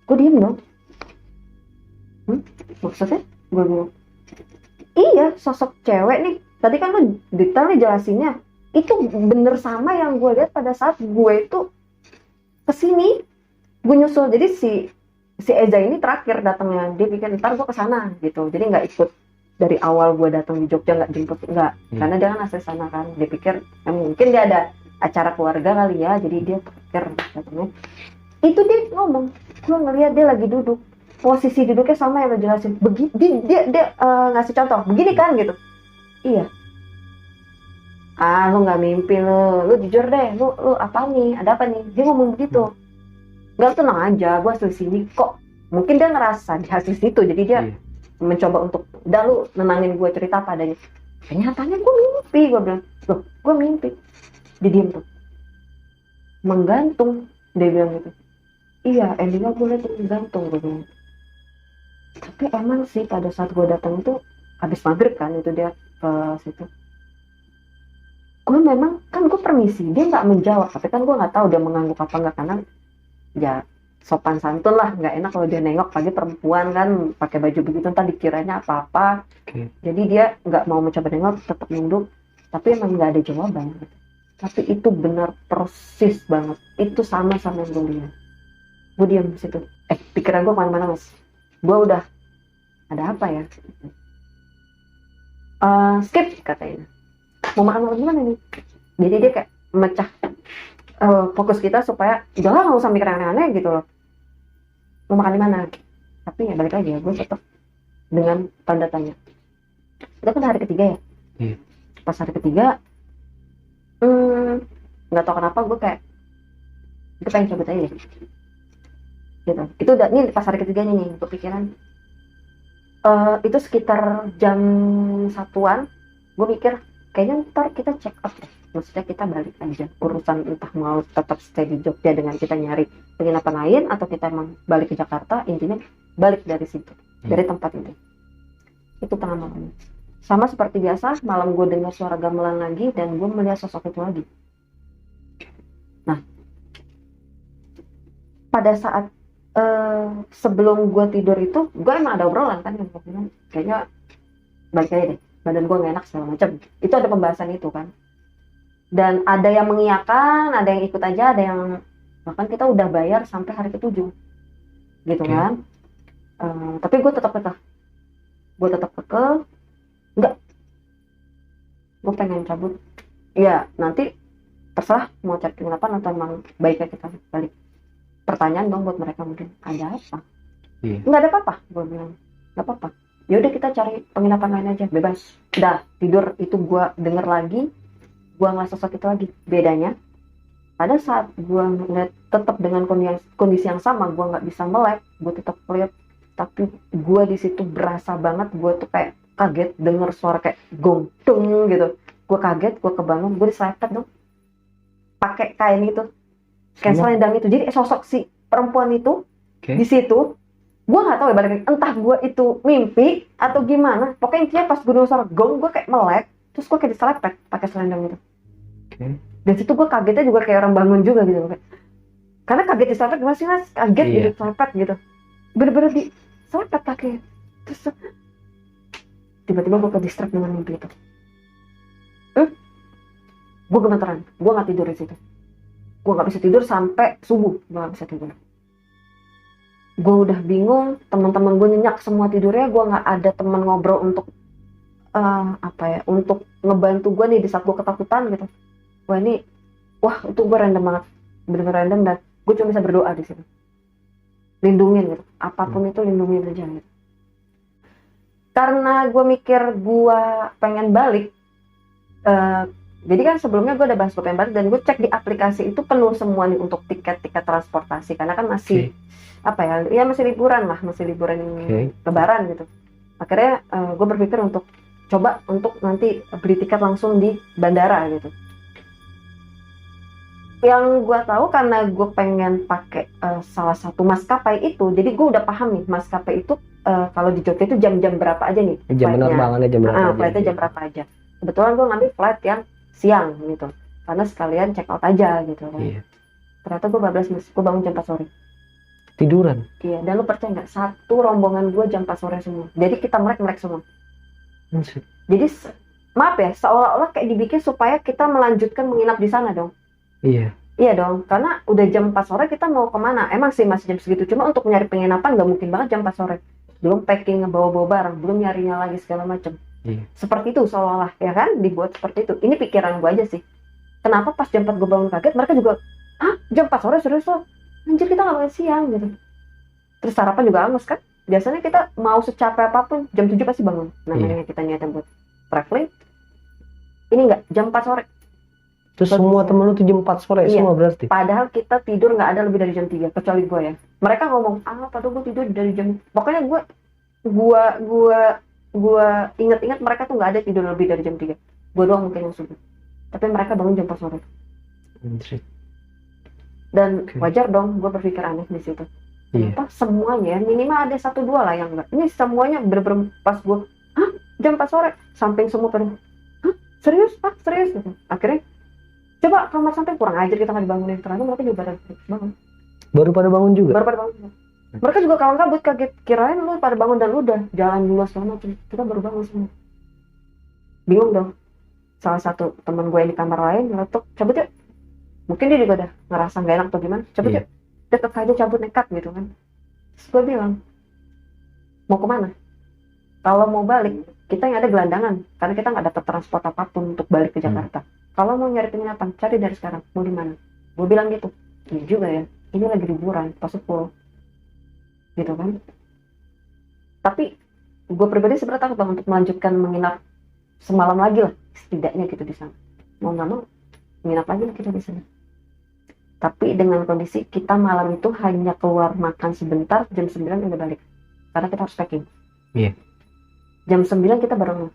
Gue diem dong. Maksudnya? Gue bilang, iya sosok cewek nih. Tadi kan lu detail nih jelasinnya. Itu bener sama yang gue lihat pada saat gue itu kesini. Gue nyusul. Jadi si Eza ini terakhir datangnya. Dia pikir ntar gue kesana gitu. Jadi nggak ikut dari awal gue datang di Jogja, nggak jemput, nggak. Karena dia kan asli sana kan. Dia pikir mungkin dia ada acara keluarga kali ya. Jadi dia pikir datangnya. Itu dia ngomong. Gue ngelihat dia lagi duduk. Posisi duduknya sama yang lo jelasin. Dia ngasih contoh. Begini kan gitu. Iya. Lu nggak mimpi lu jujur deh, lu apa nih, ada apa nih? Dia ngomong begitu. Nggak, tenang aja, gue asli sini kok. Mungkin dia ngerasa di hasil situ, jadi dia mencoba untuk, udah lu nenangin gue, cerita apa adanya. Kenyataannya gue mimpi, gue bilang, loh, gue mimpi. Dia diem tuh, menggantung, dia bilang gitu. Iya, endingnya gue liat menggantung, gue bilang. Tapi emang sih pada saat gue datang itu habis maghrib kan, itu dia ke situ. Gue memang kan gue permisi, dia nggak menjawab, tapi kan gue nggak tahu dia mengangguk apa nggak, karena ya sopan santun lah, nggak enak kalau dia nengok pagi perempuan kan pakai baju begitu ntar dikiranya apa-apa. Jadi dia nggak mau mencoba nengok, tetap nunduk, tapi emang nggak ada jawaban gitu. Tapi itu benar persis banget, itu sama yang gue lihat. Gue diam di situ, pikiran gue kemana-mana mas. Gue udah ada apa ya? Skip katanya. Mau makan gimana nih? Jadi dia kayak memecah fokus kita supaya udahlah nggak usah mikir aneh-aneh gitu loh. Mau makan di mana? Tapi ya balik lagi ya, gue tetap dengan tanda tanya. Itu kan hari ketiga ya. Pas hari ketiga, nggak tahu kenapa gue kayak gue pengen cabut aja deh. Gitu. Itu udah nih pas hari ketiganya nih, gue pikiran. Itu sekitar jam 1-an, gue mikir kayaknya ntar kita check up deh. Maksudnya kita balik aja, urusan entah mau tetap stay di Jogja dengan kita nyari penginapan lain atau kita emang balik ke Jakarta, intinya balik dari situ, dari tempat itu. Itu tengah malam. Sama seperti biasa, malam gue dengar suara gamelan lagi dan gue melihat sosok itu lagi. Nah, pada saat sebelum gue tidur itu, gue emang ada obrolan kan, kayaknya balik aja deh, badan gue gak enak segala macam. Itu ada pembahasan itu kan. Dan ada yang mengiyakan, ada yang ikut aja, ada yang bahkan kita udah bayar sampai hari ke-7 gitu kan. Tapi gue tetap kekeh, enggak, gue pengen cabut ya, nanti terserah mau cari penginapan atau emang baiknya kita balik. Pertanyaan dong buat mereka, mungkin ada apa? Nggak ada apa-apa, gue bilang nggak apa-apa, ya udah kita cari penginapan lain aja, bebas. Udah tidur itu gue denger lagi, gue nggak sosok itu lagi. Bedanya pada saat gue ngeliat tetap dengan kondisi yang sama, gue nggak bisa melek, gue tetap lihat, tapi gue di situ berasa banget, gue tuh kayak kaget denger suara kayak gong tung gitu. Gue kaget, gue kebangun, gue diselepet dong pakai kain itu, kain selendang itu. Jadi sosok si perempuan itu di situ, gue nggak tahu ya, balik entah gue itu mimpi atau gimana. Pokoknya intinya pas gue denger suara gong, gue kayak melek, terus gue kayak diselepet pakai selendang itu. Dan situ gue kagetnya juga kayak orang bangun juga gitu, karena kaget diselepet gimana sih mas, kaget gitu diselepet gitu, bener-bener diselepet pakai. Terus tiba-tiba gue ke distract dengan mimpi itu. Gue gemeteran, gue nggak tidur di situ. gue nggak bisa tidur sampai subuh, gue nggak bisa tidur. Gue udah bingung, teman-teman gue nyenyak semua tidurnya, gue nggak ada teman ngobrol untuk untuk ngebantu gue nih di saat gue ketakutan gitu. Wah itu gue random banget, bener-bener random, dan gue cuma bisa berdoa di situ, lindungin gitu, apapun itu lindungin aja gitu. Karena gue mikir gue pengen balik, jadi kan sebelumnya gue udah bahas gue pengen balik, dan gue cek di aplikasi itu penuh semua nih untuk tiket-tiket transportasi, karena kan masih masih liburan lah, masih liburan lebaran gitu. Akhirnya gue berpikir untuk coba untuk nanti beli tiket langsung di bandara gitu. Yang gue tahu karena gue pengen pakai salah satu maskapai itu, jadi gue udah paham nih maskapai itu kalau di Jogja itu jam-jam berapa aja nih Jam penerbangannya jam berapa aja? Flightnya jam berapa aja. Kebetulan gue ngambil flight yang siang gitu, karena sekalian check out aja gitu kan. Iya. Ternyata gue bablas, gue bangun jam 4 sore. Tiduran? Iya, dan lu percaya nggak, satu rombongan gue jam 4 sore semua. Jadi kita melek semua. Jadi maaf ya, seolah-olah kayak dibikin supaya kita melanjutkan menginap di sana dong. Iya. Iya dong, karena udah jam 4 sore kita mau kemana? Emang sih masih jam segitu, cuma untuk nyari penginapan nggak mungkin banget jam 4 sore. Belum packing, ngebawa-bawa barang, belum nyarinya lagi segala macam. Iya. Seperti itu seolah-olah, ya kan? Dibuat seperti itu. Ini pikiran gue aja sih. Kenapa pas jam 4 gue bangun kaget, mereka juga, jam 4 sore serius lo? Anjir, kita nggak makan siang gitu. Terus sarapan juga angus kan? Biasanya kita mau secapek apapun, jam 7 pasti bangun. Namanya kita niatnya buat traveling. Ini nggak, jam 4 sore. Terus semua temen lu tuh jam 4 sore semua berarti? Padahal kita tidur nggak ada lebih dari jam 3, kecuali gue ya. Mereka ngomong, padahal gue tidur dari jam... Pokoknya gue ingat-ingat mereka tuh nggak ada tidur lebih dari jam 3. Gue doang mungkin yang subuh. Tapi mereka bangun jam 4 sore. Dan wajar dong, gue berpikir aneh di situ. Kenapa semuanya, minimal ada 1-2 lah yang enggak. Ini semuanya bener-bener pas gue, jam 4 sore, samping semua pada, serius pak, serius gitu. Akhirnya, coba kamar samping kurang ajar kita nggak dibangunin. Ternyata mereka juga pada bangun. Baru pada bangun juga? Baru pada bangun. Mereka juga kawan kabut, kaget, kirain lu pada bangun dan lu udah jalan dulu segala macam. Kita baru bangun semua. Bingung dong. Salah satu teman gue yang di kamar lain ngeletuk, cabut yuk. Mungkin dia juga udah ngerasa nggak enak atau gimana. Cabut yuk. Tetap aja cabut nekat gitu kan. Terus gue bilang, mau kemana? Kalau mau balik, kita yang ada gelandangan, karena kita nggak dapat transport apapun untuk balik ke Jakarta. Kalau mau nyari penginapan, cari dari sekarang. Mau di mana? Gue bilang gitu. Iya juga ya. Ini lagi liburan, pas full. Gitu kan. Tapi gue pribadi sebenarnya takut banget untuk melanjutkan menginap semalam lagi lah, setidaknya gitu di sana. Mau nggak mau, menginap lagi lah kita di sana. Tapi dengan kondisi kita malam itu hanya keluar makan sebentar, jam 9 udah balik. Karena kita harus packing. Iya. Jam 9 kita baru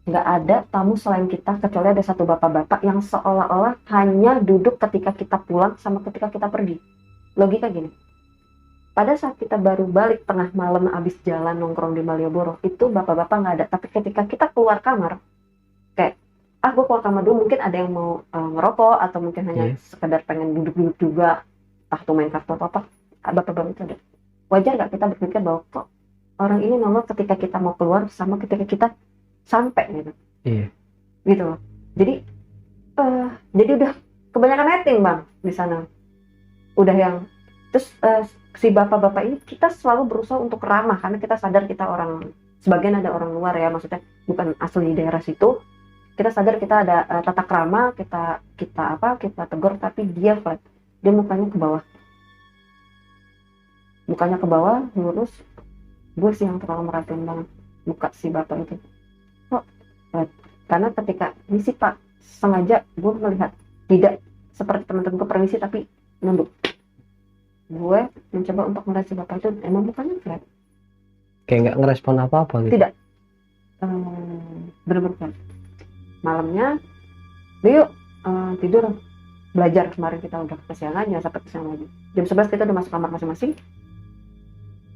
nggak ada tamu selain kita, kecuali ada satu bapak-bapak yang seolah-olah hanya duduk ketika kita pulang sama ketika kita pergi. Logika gini. Pada saat kita baru balik tengah malam abis jalan nongkrong di Malioboro, itu bapak-bapak nggak ada. Tapi ketika kita keluar kamar, kayak, gue keluar kamar dulu, mungkin ada yang mau ngerokok, atau mungkin hanya sekedar pengen duduk-duduk juga, entah tuh main kartu atau apa, bapak-bapak itu ada. Wajar nggak kita berpikir bahwa kok orang ini nongol ketika kita mau keluar sama ketika kita sampai gitu. Iya. Gitu loh. Jadi udah kebanyakan netting bang di sana. Udah yang terus si bapak-bapak ini kita selalu berusaha untuk ramah, karena kita sadar kita orang, sebagian ada orang luar ya, maksudnya bukan asli daerah situ. Kita sadar kita ada tata krama, kita tegur, tapi dia flat, dia mukanya ke bawah lurus. Gue sih yang terlalu merhatiin banget muka si bapak itu kok flat, karena ketika misi pak sengaja gue melihat tidak seperti teman-teman gue permisi tapi nunduk. Gue mencoba untuk melihat si bapak itu emang mukanya flat, kayak nggak ngerespon apa-apa gitu. Tidak, bener-bener flat. Malamnya, yuk tidur, belajar. Kemarin kita udah kesiangan, jangan sampai kesiangan lagi. Jam 11 kita udah masuk kamar masing-masing.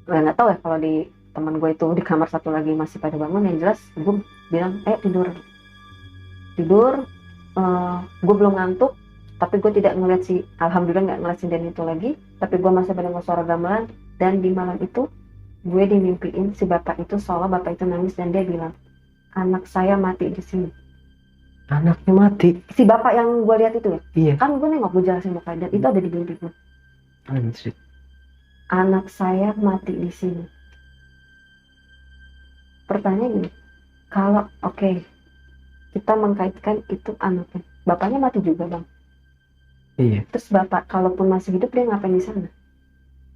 Nggak tahu ya kalau di teman gue itu di kamar satu lagi masih pada bangun. Yang jelas gue bilang, tidur. Gue belum ngantuk, tapi gue tidak ngeliat alhamdulillah nggak ngeliat si Den itu lagi. Tapi gue masih mendengar suara gamelan. Dan di malam itu gue dimimpiin si bapak itu, seolah bapak itu nangis dan dia bilang, anak saya mati di sini. Anaknya mati. Si bapak yang gue lihat itu ya, Iya. kan gue nengok, gue jelasin mukanya, dan itu ada di mimpi gue. Anjir. Anak saya mati di sini. Pertanyaan gini, kalau kita mengkaitkan itu anaknya, bapaknya mati juga bang. Iya. Terus bapak kalaupun masih hidup dia ngapain di sana?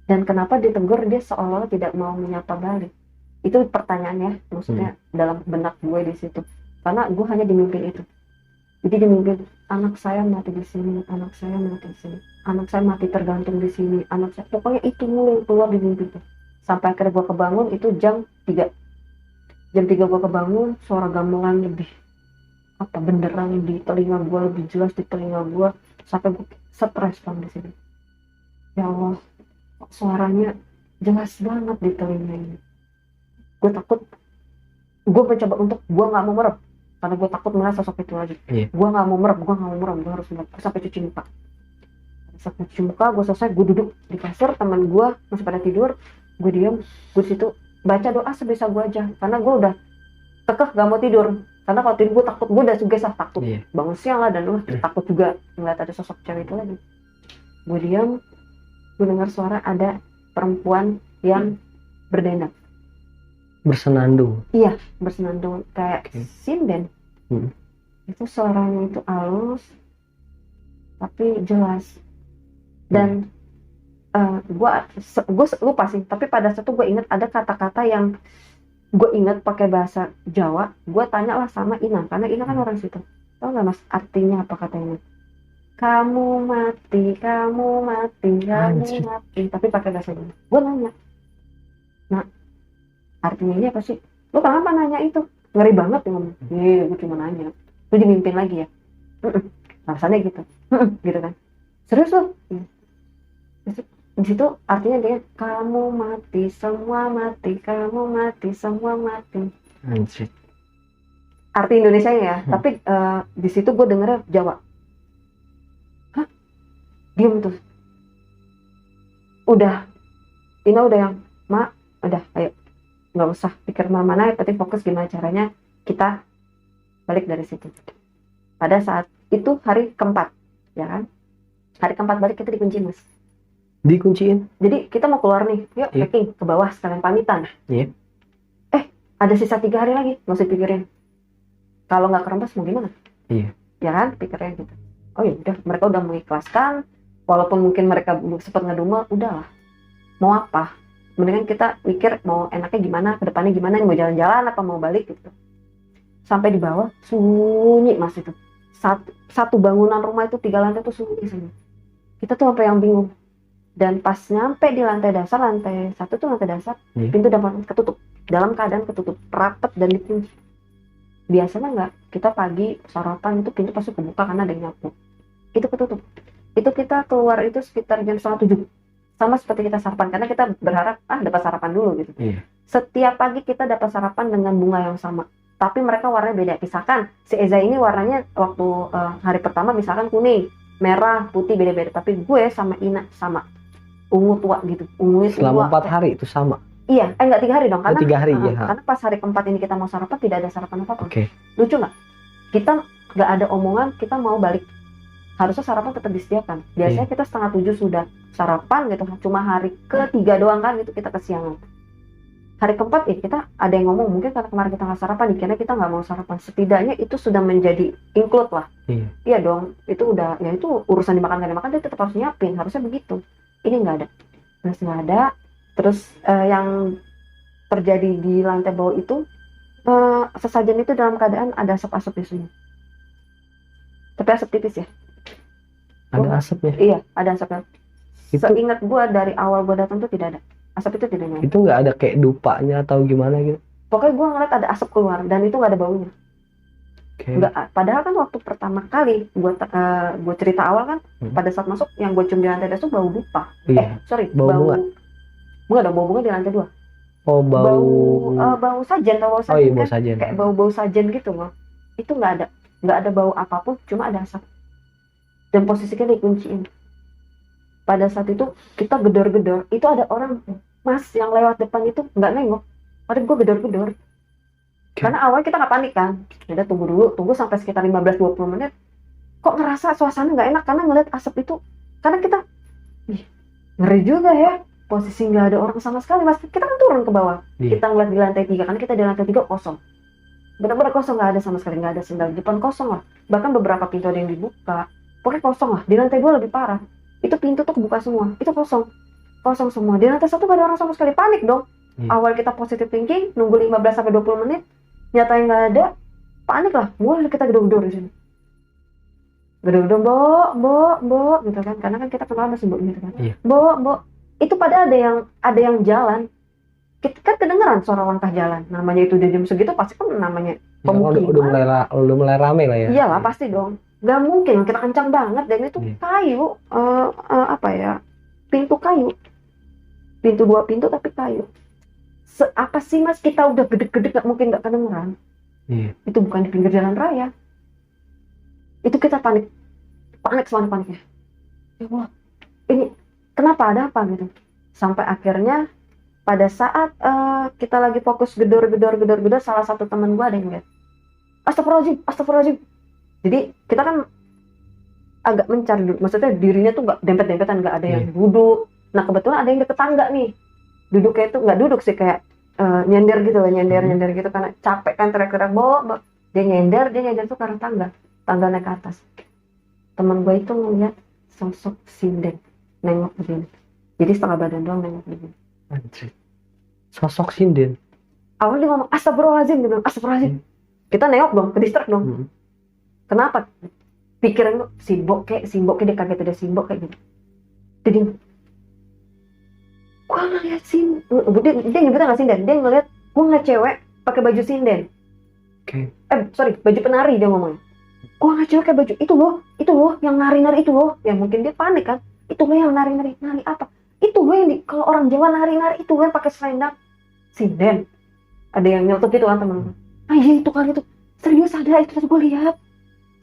Dan kenapa ditegur dia seolah-olah tidak mau menyapa balik? Itu pertanyaannya, maksudnya dalam benak gue di situ. Karena gue hanya dimimpin itu. Jadi dimimpin, anak saya mati di sini, anak saya mati di sini, anak saya mati tergantung di sini, anak saya, pokoknya itu mulu yang keluar di mimpi itu. Sampai akhirnya gue kebangun itu jam 3. Jam 3 gue kebangun, suara gamelan lebih benderang di telinga gue, lebih jelas di telinga gue, sampai gue stres bang di sini. Ya Allah, suaranya jelas banget di telinga ini. Gue takut, gue mencoba untuk, gue nggak mau merem karena gue takut melihat sosok itu lagi. Gue nggak mau merem, gue harus merem. Gue sampai cuci muka. Sampai cuci muka, gue selesai, gue duduk di kasur, teman gue masih pada tidur, gue diam, gue situ baca doa sebisa gue aja, karena gue udah kekeh gak mau tidur. Karena kalau tidur gue takut, gue udah sugesah takut bangun siang lah, dan takut juga ngeliat ada sosok cewek itu lagi. Gue diam, gue dengar suara ada perempuan yang berdendang, bersenandung. Iya, bersenandung kayak sinden. Itu suaranya itu halus tapi jelas. Dan gue lupa sih, tapi pada saat itu gue ingat ada kata-kata yang gue ingat pakai bahasa Jawa. Gue tanya lah sama Ina, karena Ina kan orang situ. Tahu nggak mas artinya apa katanya? Kamu mati, kamu mati, kamu mati. Tapi pakai bahasa Jawa. Gue nanya, nah artinya ini apa sih? Lu kenapa nanya itu? Ngeri banget ya ngomong. Iya, gue cuma nanya. Lu dimimpin lagi ya? Alasannya gitu. Gitu kan. Serius lu? Di situ artinya dia, kamu mati, semua mati, kamu mati, semua mati. Anjir. Arti Indonesia ya, tapi di situ gue dengernya Jawa. Hah? Diam tuh. Udah, Ina udah yang, mak, udah, ayo. Nggak usah pikir mana-mana, yang penting fokus gimana caranya kita balik dari situ. Pada saat itu hari keempat, ya kan? Hari keempat balik kita dikunci mas. Dikunciin? Jadi kita mau keluar nih, yuk packing ke bawah sekalian pamitan. Ada sisa 3 hari lagi, nggak usah pikirin. Kalau nggak kerempes mau gimana? Ya kan, pikirnya gitu. Oh ya udah, mereka udah mengikhlaskan, walaupun mungkin mereka sempat ngedumel, udahlah. Mau apa? Mendingan kita mikir mau enaknya gimana, kedepannya gimana, mau jalan-jalan apa mau balik gitu. Sampai di bawah sunyi mas itu. Satu bangunan rumah itu 3 lantai tuh sunyi semua. Kita tuh apa yang bingung. Dan pas nyampe di lantai dasar, lantai 1 tuh lantai dasar, pintu dapat ketutup, dalam keadaan ketutup rapat dan dikunci. Biasanya nggak, kita pagi sarapan itu pintu pasti kebuka karena ada yang nyapu. Itu ketutup. Itu kita keluar itu sekitar jam 6:30. Sama seperti kita sarapan, karena kita berharap dapat sarapan dulu gitu. Setiap pagi kita dapat sarapan dengan bunga yang sama, tapi mereka warnanya beda. Misalkan si Eza ini warnanya waktu hari pertama misalkan kuning, merah, putih, beda-beda. Tapi gue sama Ina sama ungu tua gitu, ungu selama 4 hari itu sama. Iya, enggak 3 hari dong, karena 3 hari ya. Karena pas hari keempat ini kita mau sarapan tidak ada sarapan apa-apa. Lucu nggak? Kita nggak ada omongan kita mau balik. Harusnya sarapan tetap disediakan. Biasanya kita 6:30 sudah sarapan gitu. Cuma hari ketiga doang kan itu kita kesiangan. Hari keempat kita ada yang ngomong mungkin karena kemarin kita nggak sarapan, dikira kita nggak mau sarapan. Setidaknya itu sudah menjadi include lah. Iya dong, itu udah ya itu urusan dimakan nggak dimakan dia tetap harus nyiapin. Harusnya begitu. Ini nggak ada. Nggak ada. Terus yang terjadi di lantai bawah itu sesajen itu dalam keadaan ada asap-asap di sini. Tapi asap tipis ya. Ada asapnya? Iya, ada asapnya. Seingat gue dari awal gue datang tuh tidak ada. Asap itu tidak nyala. Itu nggak ada kayak dupanya atau gimana gitu? Pokoknya gue ngeliat ada asap keluar dan itu nggak ada baunya. Nggak, padahal kan waktu pertama kali gue cerita awal kan, pada saat masuk yang gue cium di lantai dasar bau dupa. Bau bunga. Bunga dong, bau bunga di lantai 2. Oh, bau sajen, bau sajen. Oh iya, bau sajen. Kayak bau sajen gitu loh. Itu nggak ada bau apapun, cuma ada asap. Dan posisinya dikunciin. Pada saat itu kita gedor-gedor, itu ada orang mas yang lewat depan itu nggak nengok. Padahal gue gedor-gedor. Karena awalnya kita nggak panik kan, udah tunggu dulu, tunggu sampai sekitar 15-20 menit, kok ngerasa suasana nggak enak karena ngeliat asap itu, karena kita, ih, ngeri juga ya, posisi nggak ada orang sama sekali, mas, kita kan turun ke bawah, kita ngeliat di lantai 3, karena kita di lantai 3 kosong, benar-benar kosong, nggak ada sama sekali, nggak ada sendal jepang, kosong lah, bahkan beberapa pintu ada yang dibuka, pokoknya kosong lah, di lantai 2 lebih parah, itu pintu tuh kebuka semua, itu kosong, kosong semua, di lantai 1 nggak ada orang sama sekali, panik dong. Awal kita positive thinking, nunggu 15-20 menit, nyatanya nggak ada, panik lah, mulai kita gedor-gedor di sini, gedor-gedor, bo, gitu kan, karena kan kita kenal sama si Bo gitu kan, bo, itu pada ada yang jalan, kita kan kedengeran suara langkah jalan, namanya itu di jam segitu pasti kan namanya pemukiman, udah mulai rame lah ya. Iyalah pasti dong, nggak mungkin kita kencang banget, dan itu kayu, apa ya, pintu kayu, pintu 2 pintu tapi kayu. Apa sih mas, kita udah gede-gede nggak mungkin nggak kedengeran. Itu bukan di pinggir jalan raya, itu kita panik paniknya, ya Allah, ini kenapa, ada apa gitu, sampai akhirnya pada saat kita lagi fokus gedor, salah satu teman gua ada yang lihat, astagfirullahaladzim, jadi kita kan agak mencari, maksudnya dirinya tuh nggak dempet-dempetan, nggak ada yang duduk, nah kebetulan ada yang deket tangga nih, duduknya itu nggak duduk sih, kayak nyender gitu loh, nyender gitu karena capek kan teriak-teriak, bo, dia nyender tuh karena tangga naik ke atas. Teman gue itu ngeliat sosok sinden nengok begini, jadi setengah badan doang nengok begini. Anjir, sosok sinden. Awalnya dia ngomong astagfirullahaladzim, dia bilang astagfirullahaladzim. Kita nengok dong, ke distrak dong. Kenapa? Pikiran gue simbok kayak dia kaget, ada simbok kayak gitu. Jadi gue ngeliat dia nyebutnya nggak sinden, dia ngeliat gue ngeliat cewek pakai baju sinden. Baju penari dia ngomongnya. Gue ngeliat cewek kayak baju itu loh yang nari-nari itu loh, ya mungkin dia panik kan, itu loh yang nari apa? Itu loh yang kalau orang Jawa nari-nari itu loh yang pakai selendang sinden. Ada yang nyelotok gitu kan teman-teman. Ah iya itu kali itu, serius ada itu tadi gue lihat,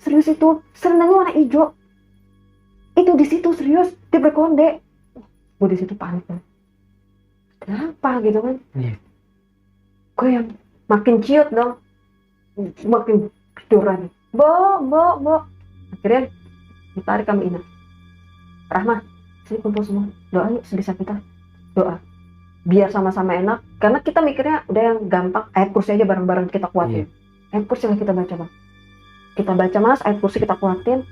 serius itu selendangnya warna hijau. Itu di situ serius, dia berkonde. Gue di situ panik kan. Kenapa gitu kan? Gue yang makin ciut dong, makin gedor lagi. Bo. Akhirnya ditarik kami Ina. Rahma, sini kumpul semua. Doa yuk sebisa kita. Doa. Biar sama-sama enak. Karena kita mikirnya udah yang gampang. Ayat kursi aja bareng-bareng kita kuatin. Ayat kursi lah kita baca bang. Kita baca mas, ayat kursi kita kuatin.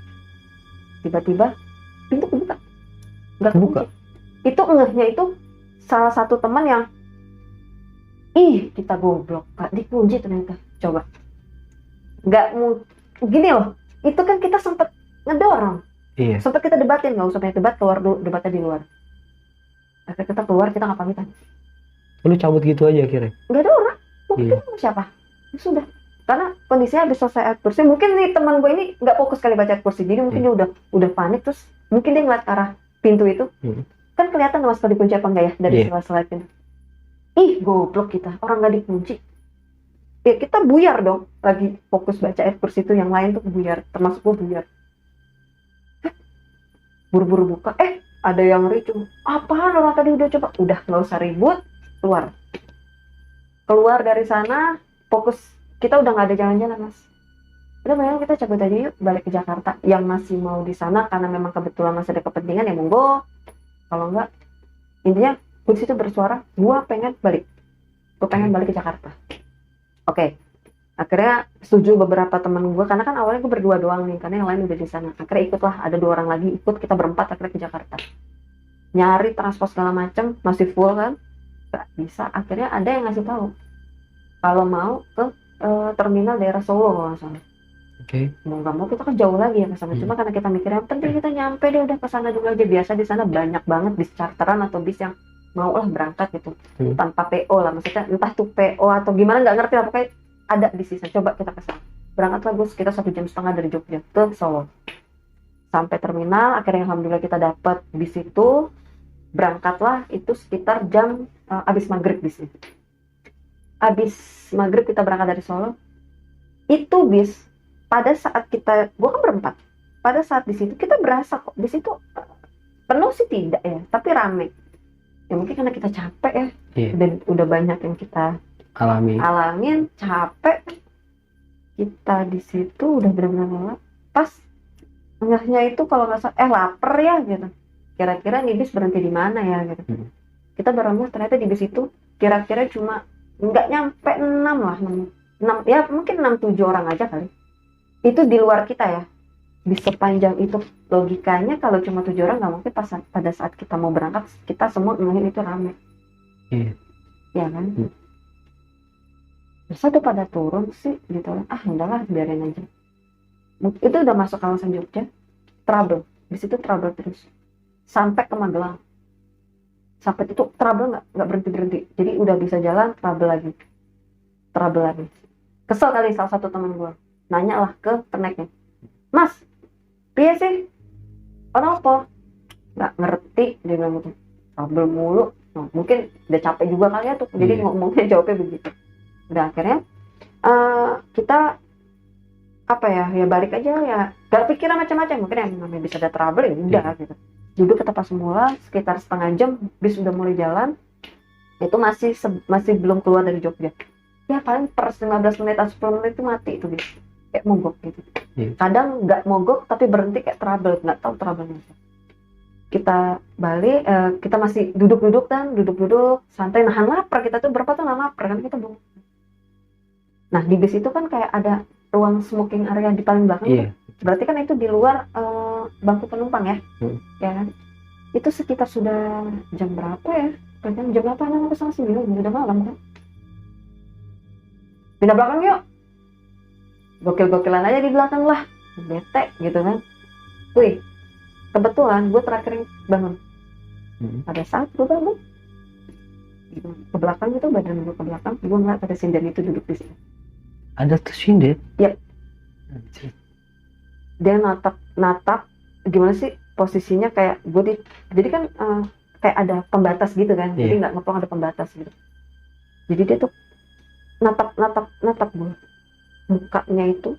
Tiba-tiba pintu kebuka. Nggak kebuka. Itu ngehnya itu salah satu teman yang kita goblok Pak, dikunci ternyata. Coba nggak mau gini loh, itu kan kita sempet ngedorong, sempet kita debatin, nggak usah banyak debat, keluar dulu, debatnya di luar. Akhirnya kita keluar, kita nggak pamitan, lu cabut gitu aja akhirnya, nggak ada orang, mau kita sama siapa, ya sudah, karena kondisinya habis selesai ayat kursi. Mungkin nih teman gue ini nggak fokus kali baca ayat kursi, jadi mungkin dia udah panik, terus mungkin dia ngeliat arah pintu itu. Kan kelihatan mas kalau dikunci apa enggak ya dari sela-sela pintu. Goblok kita, orang nggak dikunci. Ya kita buyar dong, lagi fokus baca ayat kursi itu, yang lain tuh buyar, termasuk gue buyar. Buru-buru buka, ada yang ricu. Apaan orang tadi udah coba? Udah nggak usah ribut, keluar dari sana, fokus. Kita udah nggak ada jalan-jalan mas. Udah mendingan kita cabut aja yuk, balik ke Jakarta. Yang masih mau di sana karena memang kebetulan masih ada kepentingan ya monggo. Kalau enggak, intinya gue disitu bersuara, gue pengen balik ke Jakarta. Oke. Akhirnya setuju beberapa teman gue, karena kan awalnya gue berdua doang nih, karena yang lain udah di sana. Akhirnya ikutlah, ada 2 orang lagi ikut, kita berempat akhirnya ke Jakarta. Nyari transport segala macam, masih full kan, gak bisa. Akhirnya ada yang ngasih tahu kalau mau ke terminal daerah Solo kalau nggak salah. Mau nggak mau kita kan jauh lagi ya ke sana. Cuma karena kita mikirnya penting kita nyampe deh, udah ke sana juga aja. Biasa di sana banyak banget bis charteran atau bis yang mau lah berangkat gitu tanpa PO lah, maksudnya entah tuh PO atau gimana nggak ngerti lah, pokoknya ada di sisa. Coba kita ke sana, berangkatlah gue sekitar 1,5 jam dari Jogja ke Solo. Sampai terminal akhirnya alhamdulillah kita dapat bis itu, berangkatlah itu sekitar jam abis maghrib bisnya. Abis maghrib kita berangkat dari Solo. Itu bis pada saat gue kan berempat, pada saat di situ kita berasa kok di situ penuh sih tidak ya, tapi rame. Ya mungkin karena kita capek ya, dan udah banyak yang kita alamin capek, kita di situ udah benar-benar lelah. Pas enggaknya itu kalau nggak salah lapar ya gitu, kira-kira nih bis berhenti di mana ya gitu. Kita baru ternyata di bis itu kira-kira cuma nggak nyampe 6 lah, 6 ya mungkin 6-7 orang aja kali. Itu di luar kita ya. Di sepanjang itu logikanya kalau cuma 7 orang nggak mungkin pada saat kita mau berangkat kita semua ngelihin itu rame. Ya kan. Terus ada pada turun sih gitu, udahlah biarin aja. Itu udah masuk kawasan Jogja, trouble. Di situ trouble terus sampai ke Magelang. Sampai itu trouble nggak berhenti. Jadi udah bisa jalan, trouble lagi. Kesel kali salah satu teman gue, nanya lah ke keneknya, Mas, piye sih? Apa? Nggak ngerti, dia bilang gitu. Trouble mulu. Nah, mungkin udah capek juga kali ya tuh. Jadi ngomongnya jawabnya begitu. Udah akhirnya kita ya balik aja ya. Gak pikiran macam-macam. Mungkin yang namanya bisa ada trouble ya udah gitu. Duduk ke tempat semula sekitar setengah jam, bis udah mulai jalan. Itu masih belum keluar dari Jogja. Ya paling per 15 menit atau 10 menit itu mati itu bis. Kayak mogok gitu. Kadang nggak mogok tapi berhenti kayak trouble, nggak tahu trouble-nya. Kita balik, kita masih duduk santai, nahan lapar. Kita tuh berapa tuh nahan lapar kan kita belum. Nah di bis itu kan kayak ada ruang smoking area di paling belakang. Berarti kan itu di luar bangku penumpang ya. Ya kan. Itu sekitar sudah jam berapa ya? Jam berapa? Sampai setengah 9 udah malam kan. Pindah belakang yuk. Gokil-gokilan aja di belakang lah. Bete gitu kan. Wih, kebetulan gue terakhir bangun. Pada saat gue bangun ke belakang itu, badan gue ke belakang, gue ngeliat ada sinden itu duduk di sini. Ada tuh sinden? Iya. Dia natap gimana sih posisinya, kayak gue jadi kan kayak ada pembatas gitu kan. Jadi nggak ngepong, ada pembatas gitu. Jadi dia tuh natap gue. Mukanya itu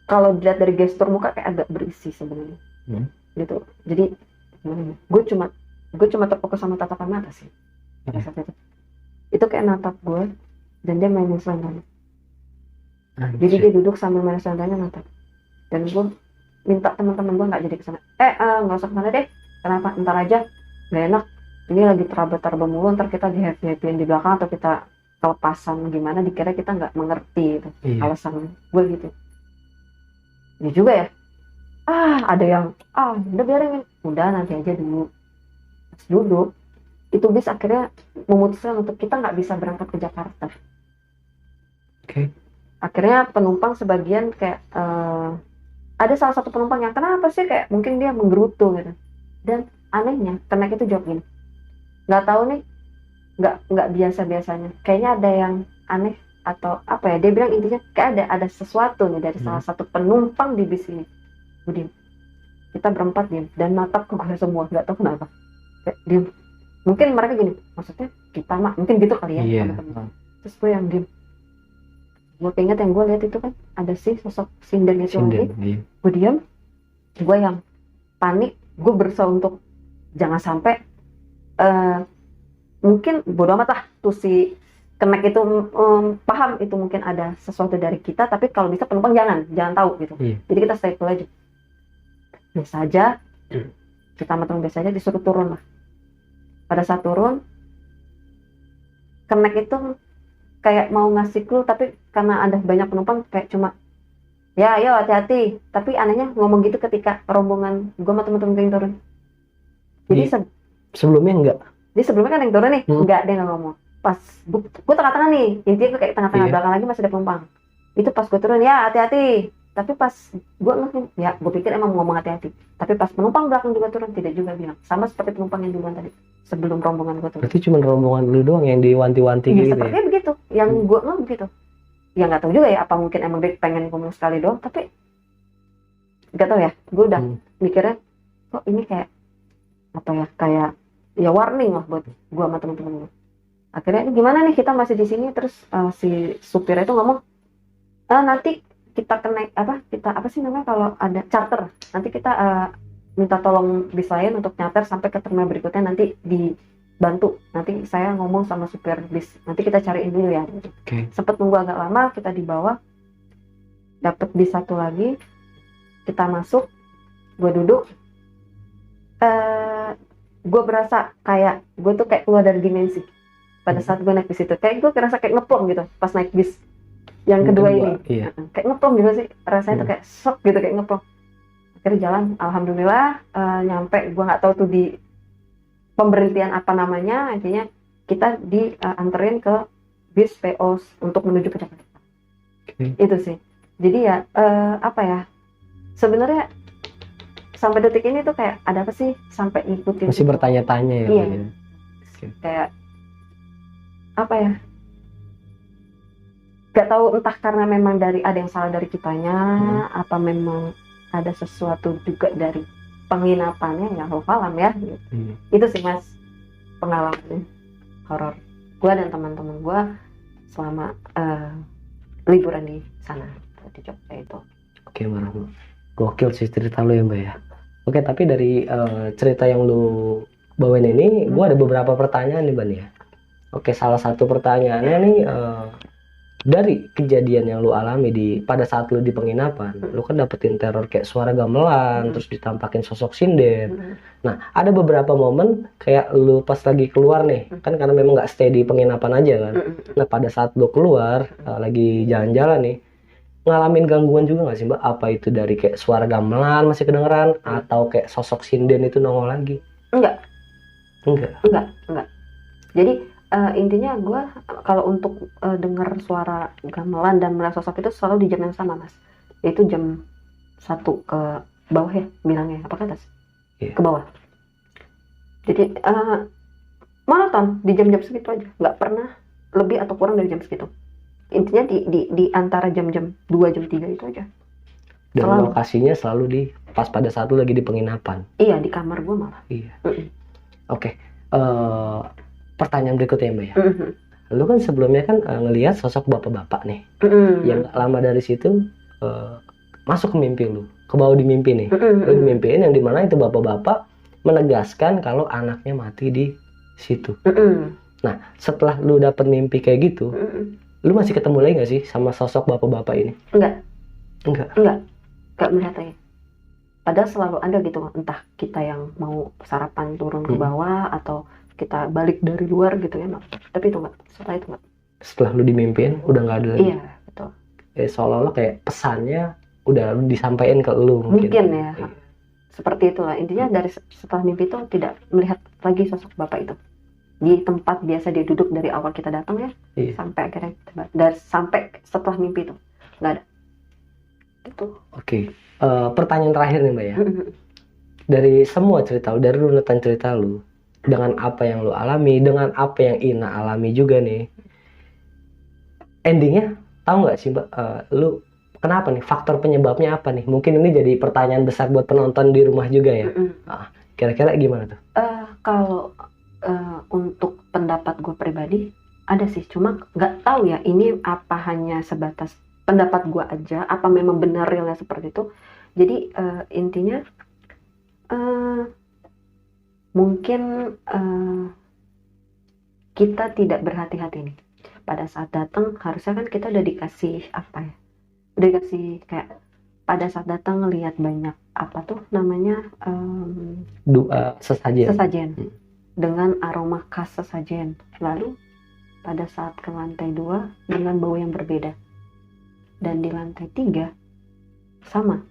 kalau dilihat dari gestur muka kayak agak berisi sebenarnya. Gitu. Jadi gue cuma terfokus sama tatapan mata sih. Itu kayak natap gue dan dia mainin selendangnya. Jadi dia duduk sambil main selendangnya natap. Dan gue minta teman-teman gue nggak jadi kesana. Nggak usah kesana deh. Kenapa? Ntar aja. Gak enak. Ini lagi teraba-teraba mulu. Ntar kita di-happy-happyin di belakang atau kita kelepasan gimana. Dikira kita nggak mengerti gitu. Alasan gue gitu. Ini juga ya. Ada yang udah biarin. Udah nanti aja dulu. Pas duduk. Itu bis akhirnya memutuskan untuk kita nggak bisa berangkat ke Jakarta. Akhirnya penumpang sebagian kayak ada salah satu penumpang yang kenapa sih kayak mungkin dia menggerutu gitu. Dan anehnya kenek itu jawab gini, nggak tahu nih, nggak biasa-biasanya, kayaknya ada yang aneh atau apa ya, dia bilang intinya kayak ada sesuatu nih dari salah satu penumpang di bis ini. Diem. Kita berempat diem dan natap ke gue semua, nggak tahu kenapa kayak diem. Mungkin mereka gini, maksudnya kita mah mungkin gitu kali ya. Terus gue yang diem. Gue ingat yang gue lihat itu kan ada sih sosok sinden itu lagi. Gue diam, gue yang panik, gue berusaha untuk jangan sampai mungkin bodo amat lah tuh si kenek itu paham itu mungkin ada sesuatu dari kita, tapi kalau bisa penumpang jangan tahu gitu. Jadi kita stay cool aja, biasa aja. Kita matang biasa aja, disuruh turun lah. Pada saat turun, kenek itu kayak mau ngasih clue, tapi karena ada banyak penumpang kayak cuma ya ayo hati-hati. Tapi anehnya ngomong gitu ketika rombongan gue sama temen-temen yang turun. Jadi sebelumnya enggak? Dia sebelumnya kan yang turun nih, enggak, dia nggak ngomong. Pas gue tengah-tengah nih, intinya gue kayak tengah-tengah, belakang lagi masih ada penumpang. Itu pas gue turun, ya hati-hati. Tapi pas gue ya gue pikir emang mau ngomong hati-hati. Tapi pas penumpang belakang juga turun, tidak juga bilang. Sama seperti penumpang yang duluan tadi, sebelum rombongan gue turun. Berarti cuma rombongan lu doang yang diwanti-wanti gitu ya? Sepertinya begitu, yang gue ngomong begitu. Ya nggak tahu juga ya, apa mungkin emang dia pengen ngomong sekali doang, tapi nggak tahu ya. Gue udah mikirnya, kok ini kayak apa ya, kayak ya warning lah buat gue sama teman-teman gue. Akhirnya ini gimana nih, kita masih di sini. Terus si supir itu ngomong, nanti kita kita apa sih namanya kalau ada charter, nanti kita minta tolong bis lain untuk nyarter sampai ke terminal berikutnya, nanti bantu, nanti saya ngomong sama supir bis, nanti kita cariin dulu ya. Oke. Sempet nunggu agak lama, kita di bawah, dapet bis satu lagi, kita masuk, gue duduk, gue berasa kayak gue tuh kayak keluar dari dimensi pada saat gue naik bis itu, kayak gue kerasa kayak ngeplong gitu pas naik bis yang kedua ini. Iya. Kayak ngeplong gitu sih rasanya tuh, kayak shock gitu, kayak ngeplong. Akhirnya jalan, alhamdulillah nyampe, gue nggak tahu tuh di pemberhentian apa namanya, intinya kita dianterin ke bis PO untuk menuju ke Jakarta. Itu sih, jadi ya apa ya, sebenarnya sampai detik ini tuh kayak ada apa sih sampai ngikutin Masih itu. bertanya-tanya ya. Iya. Mbak, ya? Kayak apa ya, gak tahu entah karena memang dari ada yang salah dari kitanya, apa memang ada sesuatu juga dari penginapannya, ya alam ya gitu. Itu sih Mas pengalaman horor gue dan teman-teman gue selama liburan di sana di Jogja itu. Oke, Mbak. Gokil sih cerita lu ya, Mbak ya. Oke, tapi dari cerita yang lu bawain ini, gue ada beberapa pertanyaan nih, Mbak ya. Oke, salah satu pertanyaannya nih, dari kejadian yang lu alami pada saat lu di penginapan, lu kan dapetin teror kayak suara gamelan, terus ditampakin sosok sinden. Nah, ada beberapa momen kayak lu pas lagi keluar nih, kan karena memang nggak stay di penginapan aja kan. Nah, pada saat lu keluar, lagi jalan-jalan nih, ngalamin gangguan juga nggak sih, Mbak? Apa itu dari kayak suara gamelan masih kedengeran, atau kayak sosok sinden itu nongol lagi? Enggak. Enggak. Jadi intinya gue kalau untuk dengar suara gamelan dan melihat sosok itu selalu di jam yang sama Mas, yaitu jam 1 ke bawah ya bilangnya, apa ke atas? Ke bawah. Jadi monoton di jam-jam segitu aja, nggak pernah lebih atau kurang dari jam segitu. Intinya di antara jam-jam 2 jam 3 itu aja. Dan selalu. Lokasinya selalu di pas pada saat lu lagi di penginapan. Iya, di kamar gue malah. Iya. Oke. Pertanyaan berikutnya Mbak ya. Lu kan sebelumnya kan ngelihat sosok bapak-bapak nih. Yang gak lama dari situ masuk ke mimpi lu, ke bawah di mimpi nih. Lu dimimpiin yang dimana itu bapak-bapak menegaskan kalau anaknya mati di situ. Nah, setelah lu dapet mimpi kayak gitu, lu masih ketemu lagi gak sih sama sosok bapak-bapak ini? Enggak melihat lagi. Padahal selalu ada gitu, entah kita yang mau sarapan turun ke bawah atau kita balik dari luar gitu ya, tapi itu enggak. Setelah itu enggak. Setelah lu dimimpiin udah nggak ada lagi. Iya, betul. Seolah-olah kayak pesannya udah disampaikan ke lu mungkin ya. Iya. Seperti itulah intinya. Dari setelah mimpi itu tidak melihat lagi sosok bapak itu di tempat biasa dia duduk dari awal kita datang ya. Iya. Sampai akhirnya sampai setelah mimpi itu nggak ada. Itu. Oke. Pertanyaan terakhir nih Mbak ya. Dari semua cerita lu, dari runutan cerita lu, dengan apa yang lu alami, dengan apa yang Ina alami juga nih, endingnya tahu nggak sih Mbak, lu kenapa nih, faktor penyebabnya apa nih? Mungkin ini jadi pertanyaan besar buat penonton di rumah juga ya. Kira-kira gimana tuh? Kalau untuk pendapat gue pribadi ada sih, cuma nggak tahu ya ini apa hanya sebatas pendapat gue aja, apa memang benar realnya seperti itu. Jadi intinya mungkin kita tidak berhati-hati nih pada saat datang. Harusnya kan kita udah dikasih apa ya, udah dikasih kayak pada saat datang ngelihat banyak apa tuh namanya sesajen dengan aroma khas sesajen. Lalu pada saat ke lantai 2 dengan bau yang berbeda, dan di lantai 3 sama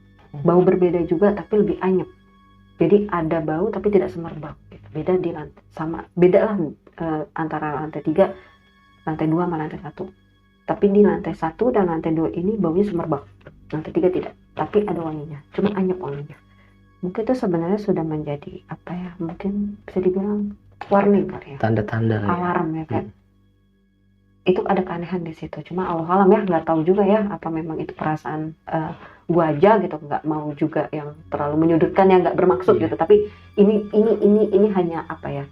bau berbeda juga tapi lebih anyep. Jadi ada bau tapi tidak semerbak gitu. Beda di lantai, beda lah antara lantai 3, lantai 2 sama lantai 1. Tapi di lantai 1 dan lantai 2 ini baunya semerbak. Lantai 3 tidak, tapi ada wanginya, cuma anyep wanginya. Mungkin itu sebenarnya sudah menjadi apa ya, mungkin bisa dibilang warning kali ya, tanda-tanda alarm ya kan. Itu ada keanehan di situ, cuma Allah alam ya, nggak tahu juga ya apa memang itu perasaan gua aja gitu, nggak mau juga yang terlalu menyudutkan yang nggak bermaksud gitu. Tapi ini hanya apa ya,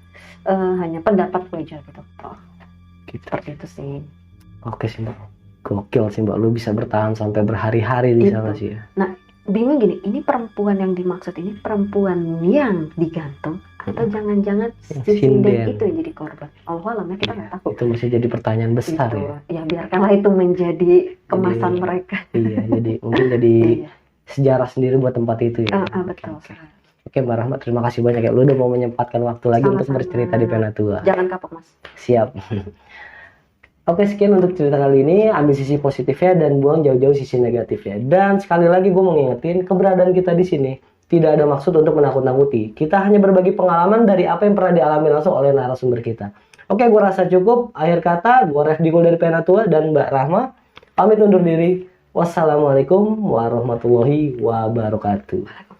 hanya pendapat gue aja gitu. Seperti itu sih. Oke sih Mbak, gokil sih Mbak, lu bisa bertahan sampai berhari-hari di sana sih ya. Nah bingung gini, ini perempuan yang dimaksud ini perempuan yang digantung atau jangan-jangan si Sinden. sinden itu yang jadi korban. Allah alam ya, kita nggak tahu. Itu masih jadi pertanyaan besar Gitu. ya. Ya biarkanlah itu menjadi kemasan mereka. Iya, jadi mungkin jadi Iya. sejarah sendiri buat tempat itu ya. Betul. Oke Mbak Rahmat, terima kasih banyak ya. Lu udah mau menyempatkan waktu lagi untuk Sama-sama. bercerita di Penatua. Jangan kapok Mas. Siap. Oke, sekian untuk cerita kali ini. Ambil sisi positifnya dan buang jauh-jauh sisi negatifnya. Dan sekali lagi gue mau ngingetin, keberadaan kita di sini tidak ada maksud untuk menakut-nakuti. Kita hanya berbagi pengalaman dari apa yang pernah dialami langsung oleh narasumber kita. Oke, gue rasa cukup. Akhir kata, gue Ref Dikul dari Penatua dan Mbak Rahma pamit undur diri. Wassalamualaikum warahmatullahi wabarakatuh.